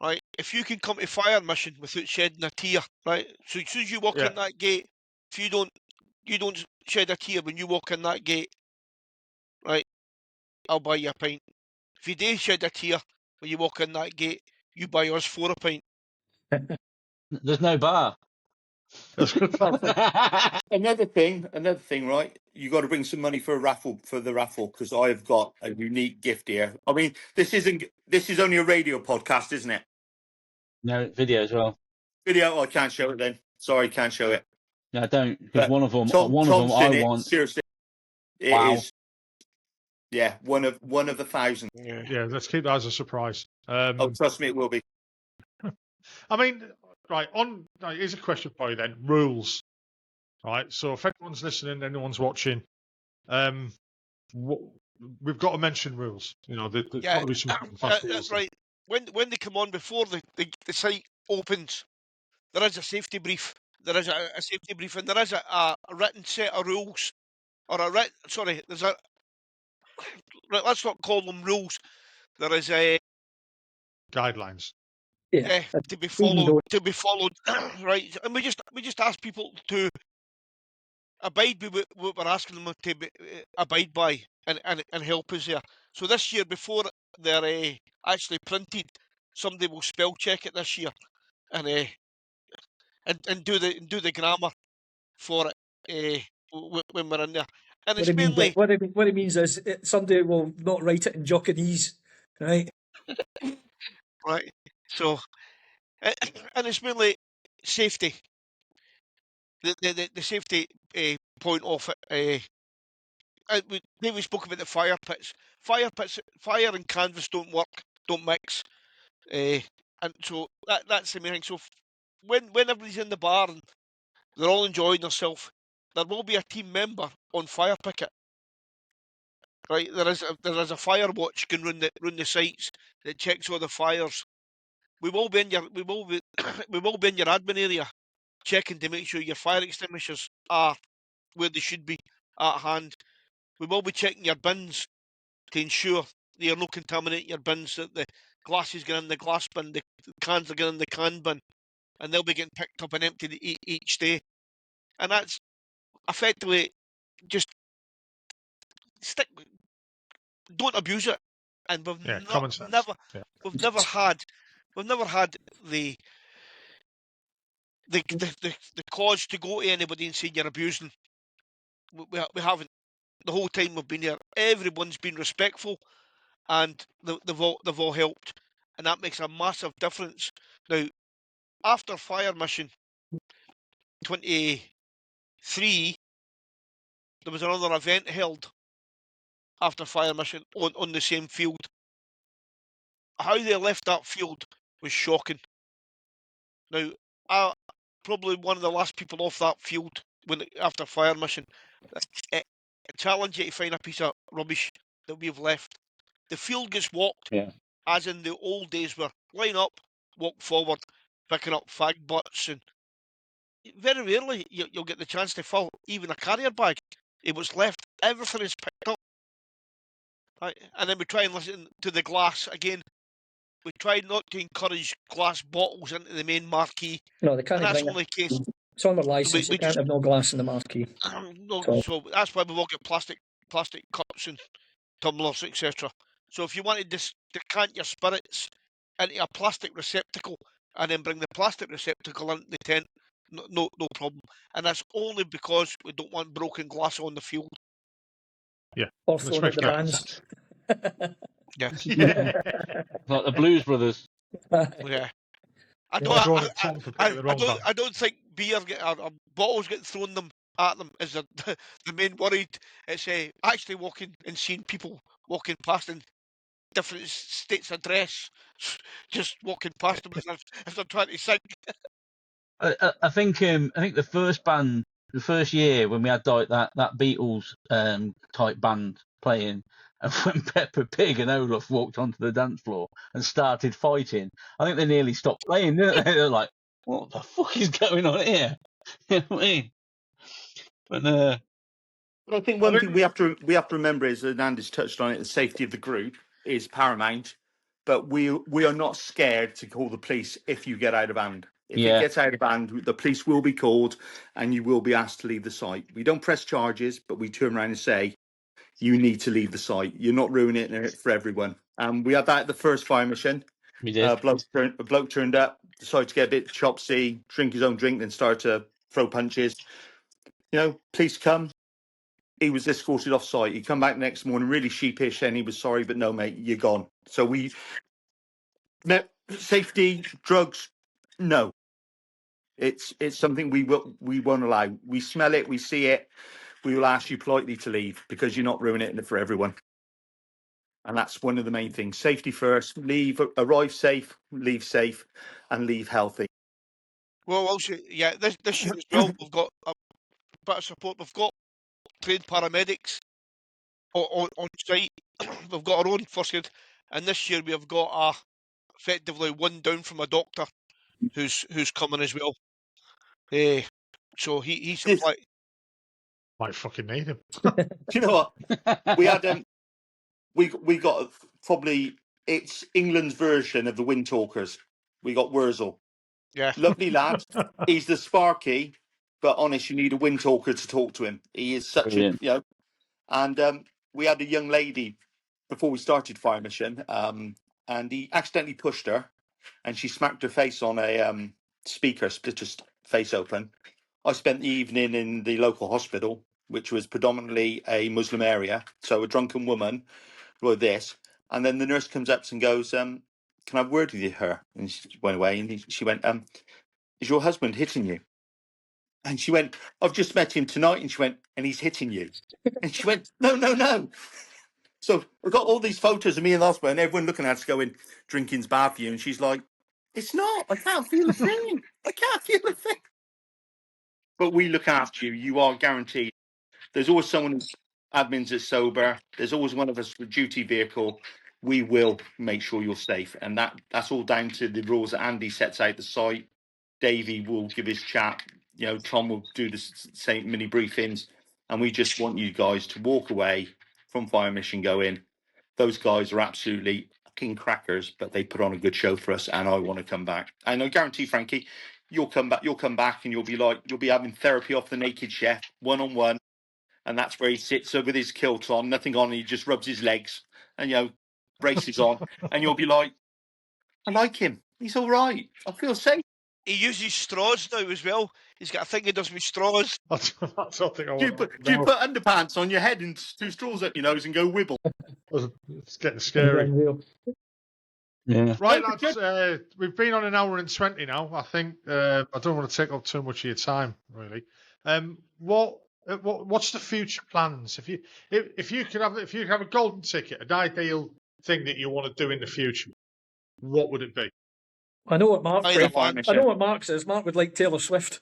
Right, if you can come to fire mission without shedding a tear, right. So as soon as you walk in that gate, if you don't shed a tear when you walk in that gate, right, I'll buy you a pint. If you do shed a tear when you walk in that gate, you buy us 4 a pint. There's no bar. Another thing, right? You got to bring some money for the raffle because I've got a unique gift here. I mean, this is only a radio podcast, isn't it? No, video as well. Video, I can't show it then. Sorry, can't show it. No, don't, because one of them I want. Seriously, it is. Yeah, one of 1,000. Yeah, let's keep that as a surprise. Trust me, it will be. I mean, right, here's a question for you then. Rules. Right, so if anyone's listening, anyone's watching, we've got to mention rules. There's got to be some fast rules. That's right. When they come on before the site opens, there is a safety brief. There is a safety brief, and there is a written set of rules, or there's a. Right, let's not call them rules. There is a guidelines. Yeah, to be followed. Right, and we just ask people to abide by what we're asking them to abide by and help us there. So this year, before they're actually printed, somebody will spell check it this year and do the grammar for it when we're in there. And it's mainly what it means is somebody will not write it in Jockinese, right? Right. So, and it's mainly safety. The safety point of it. We spoke about the fire pits. Fire and canvas don't mix. And so that's the main thing. So when everybody's in the bar and they're all enjoying themselves, there will be a team member on fire picket. Right, there is a fire watch going run the sites that checks all the fires. We will be in your admin area, checking to make sure your fire extinguishers are where they should be at hand. We will be checking your bins to ensure they are not contaminating your bins, that the glasses get in the glass bin, the cans are getting in the can bin, and they'll be getting picked up and emptied each day. And that's effectively just don't abuse it. And we've never had the cause to go to anybody and say you're abusing. We haven't. The whole time we've been here, everyone's been respectful, and they've all helped, and that makes a massive difference. Now, after fire mission 23, there was another event held after fire mission on the same field. How they left that field was shocking. Now, probably one of the last people off that field after fire mission. I challenge you to find a piece of rubbish that we've left. The field gets walked, as in the old days, where line up, walk forward, picking up fag butts, and very rarely you'll get the chance to fill even a carrier bag. It was left, everything is picked up. Right? And then we try and listen to the glass again. We try not to encourage glass bottles into the main marquee. No, they can't. And that's only case. It's on the licence. We You can't have no glass in the marquee. So that's why we've all got plastic cups and tumblers, etc. So if you wanted to decant your spirits into a plastic receptacle and then bring the plastic receptacle into the tent, no problem. And that's only because we don't want broken glass on the field. Yeah. Or throwing at the bands. Yeah. Like the Blues Brothers. Yeah. I don't think beer or bottles getting thrown at them is the main worry. It's actually walking and seeing people walking past in different states of dress, just walking past them if they're trying to sing. I think the first year when we had like that Beatles type band playing, and when Peppa Pig and Olaf walked onto the dance floor and started fighting, I think they nearly stopped playing, didn't they? They're like, "What the fuck is going on here?" You know what I mean? But I think one thing we have to remember is, and Andy's touched on it, the safety of the group is paramount. But we are not scared to call the police if you get out of hand. If it gets out of hand, the police will be called and you will be asked to leave the site. We don't press charges, but we turn around and say, you need to leave the site. You're not ruining it for everyone. We had that at the first fire mission. we did. A bloke turned up, decided to get a bit chopsy, drink his own drink, then started to throw punches. Police come. He was escorted off site. He come back next morning really sheepish and he was sorry, but no, mate, you're gone. So safety, drugs, no. It's something we won't allow. We smell it, we see it. We will ask you politely to leave because you're not ruining it for everyone. And that's one of the main things. Safety first. Arrive safe, leave safe, and leave healthy. Well, also, yeah, this year as well, we've got a bit of support. We've got trained paramedics on site. We've got our own first aid, and this year we have got effectively one down from a doctor who's coming as well. So he's like, might fucking need him. You know what? We had we got probably it's England's version of the Wind Talkers. We got Wurzel. Yeah, lovely lad. He's the Sparky, but honest, you need a Wind Talker to talk to him. He is such Brilliant. And we had a young lady before we started fire mission, and he accidentally pushed her, and she smacked her face on a speaker, split her face open. I spent the evening in the local hospital, which was predominantly a Muslim area, so a drunken woman with this, and then the nurse comes up and goes, "Can I have a word with her?" And she went away, and she went, "Is your husband hitting you?" And she went, "I've just met him tonight." And she went, "And he's hitting you?" And she went, No. So we've got all these photos of me in the hospital and everyone looking at us going, "Drinking's bad for you." And she's like, "It's not. I can't feel a thing. I can't feel a thing." But we look after you. You are guaranteed. There's always someone who's admins is sober. There's always one of us with duty vehicle. We will make sure you're safe. And that's all down to the rules that Andy sets out the site. Davey will give his chat. Tom will do the same mini briefings. And we just want you guys to walk away from fire mission going, those guys are absolutely fucking crackers, but they put on a good show for us, and I want to come back. And I guarantee, Frankie, you'll come back and you'll be having therapy off the naked chef, one-on-one, and that's where he sits with his kilt on, nothing on, and he just rubs his legs and braces on, and you'll be like, "I like him. He's all right. I feel safe." he uses straws now as well. He's got a thing he does with straws. I don't think I Do you put underpants on your head and 2 straws up your nose and go wibble? It's getting scary. Yeah. Right, lads, we've been on 1 hour and 20 now. I think I don't want to take up too much of your time, really. What's the future plans? If you could have a golden ticket, an ideal thing that you want to do in the future, what would it be? I know what Mark. I know what Mark says. Mark would like Taylor Swift.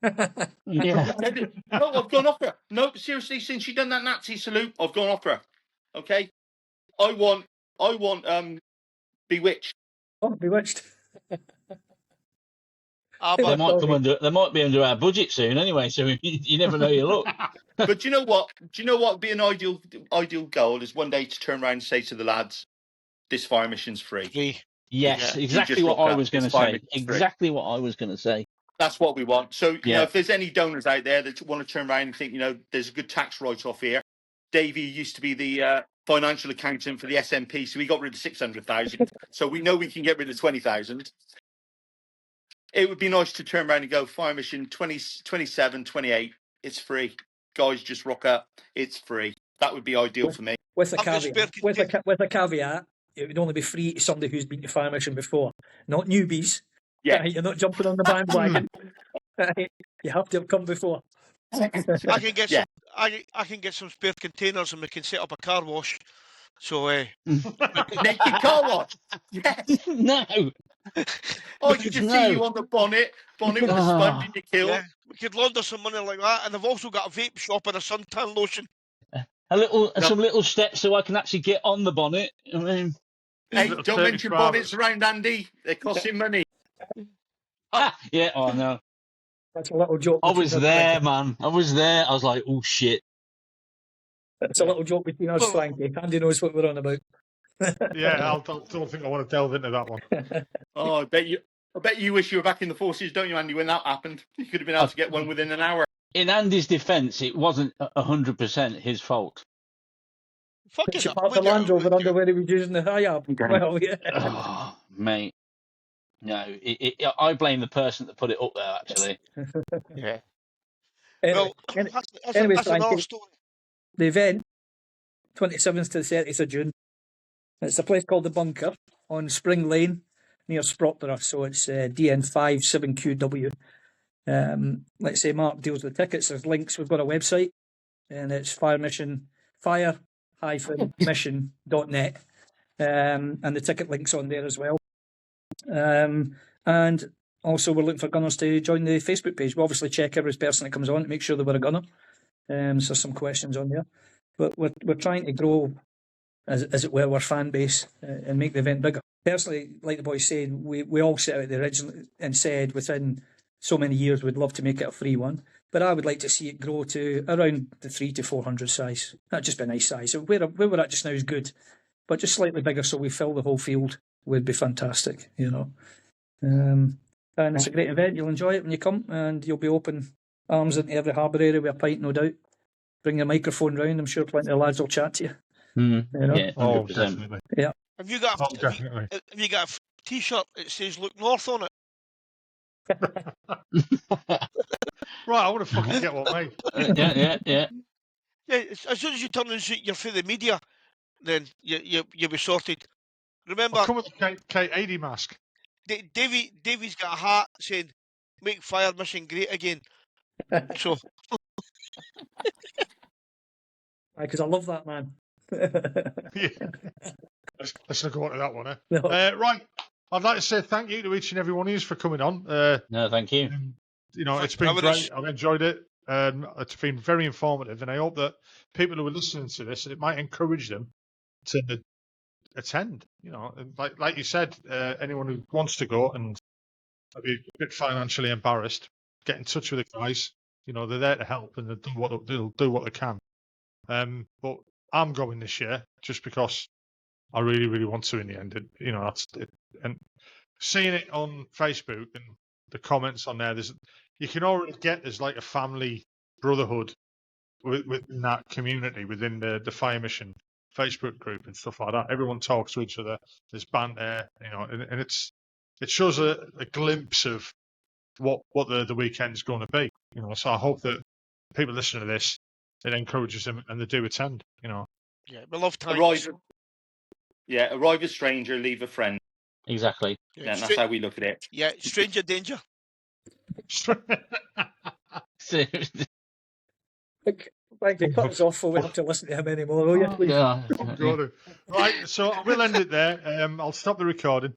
Yeah. No, I've gone off her. No, seriously, since she done that Nazi salute, I've gone off her. Okay, I want Bewitched. Oh, Bewitched. They might be under our budget soon anyway, so you never know your luck. But do you know what? Would be an ideal goal is one day to turn around and say to the lads, "This fire mission's free." Yes, Yeah. exactly what I was going to say. Exactly what I was going to say. That's what we want. So, Yeah. if there's any donors out there that want to turn around and think, there's a good tax write-off here. Davey used to be the financial accountant for the SNP, so he got rid of 600,000. So we know we can get rid of 20,000. It would be nice to turn around and go, Fire Mission 20, 27, 28, it's free. Guys, just rock up. It's free. That would be ideal for me. With a caveat, it would only be free to somebody who's been to Fire Mission before, not newbies. Yeah. Right, you're not jumping on the bandwagon. Right, you have to have come before. I can get some. I can get some spare containers, and we can set up a car wash. So, naked car wash. Yes. No. Oh, you can see you on the bonnet with a sponge in your kill. Yeah, we could launder some money like that, and I've also got a vape shop and a suntan lotion. Some little steps so I can actually get on the bonnet. I mean, hey, don't mention bonnets around Andy. They cost him money. Yeah. Oh no. That's a little joke. I was there, man. I was there. I was like, oh shit. It's a little joke between us, Frankie. Andy knows what we're on about. Yeah, I don't think I want to delve into that one. Oh, I bet you wish you were back in the forces, don't you, Andy? When that happened, you could have been able to get one within an hour. In Andy's defence, it wasn't 100% his fault. Fuck it. Part the Land Rover under where he was using the high-up. Well, yeah. Oh, mate. No, I blame the person that put it up there, actually. Yeah. Anyway, that's another story. The event, 27th to the 30th of June. It's a place called The Bunker on Spring Lane near Sprockborough. So it's DN5 7QW. Let's say Mark deals with tickets. There's links. We've got a website, and it's fire-mission.net. And the ticket link's on there as well. And also we're looking for gunners to join the Facebook page. We obviously check every person that comes on to make sure that we're a gunner. So some questions on there. But we're trying to grow, as it were, our fan base and make the event bigger. Personally, like the boys said, we all set out the original and said within so many years we'd love to make it a free one. But I would like to see it grow to around the 300 to 400 size. That'd just be a nice size. So where we're at just now is good, but just slightly bigger so we fill the whole field would be fantastic, And it's a great event. You'll enjoy it when you come, and you'll be open arms into every Harbour area with a pint, no doubt. Bring your microphone round. I'm sure plenty of lads will chat to you. Yeah, 100%. Oh, definitely. Yeah. Have you got a T-shirt that says "Look North" on it? Right, I want to fucking get one, mate. Yeah. Yeah, as soon as you turn and you're for the media, then you'll be sorted. Remember, I'll come with the K80 mask. Davy's got a hat saying "Make Fire Mission Great Again." So, because I love that man. Yeah. Let's not go on to that one, eh? No. Right. I'd like to say thank you to each and every one of you for coming on. No, thank you. It's been great. I've enjoyed it. It's been very informative, and I hope that people who are listening to this, it might encourage them to attend. Like you said, anyone who wants to go and be a bit financially embarrassed, get in touch with the guys. They're there to help, and they'll do what they can. But I'm going this year just because I really, really want to in the end. That's it. And seeing it on Facebook and the comments on there, you can already get there's like a family brotherhood within that community, within the Fire Mission Facebook group and stuff like that. Everyone talks to each other. There's banter, and it shows a glimpse of what the weekend's going to be. So I hope that people listening to this, it encourages them and they do attend. Yeah, we love time. Arrive a stranger, leave a friend. Exactly. Yeah, that's how we look at it. Yeah, stranger danger. Seriously. Thank you. Cut us off so we don't have to listen to him anymore, will you? Yeah. Right, so I will end it there. I'll stop the recording.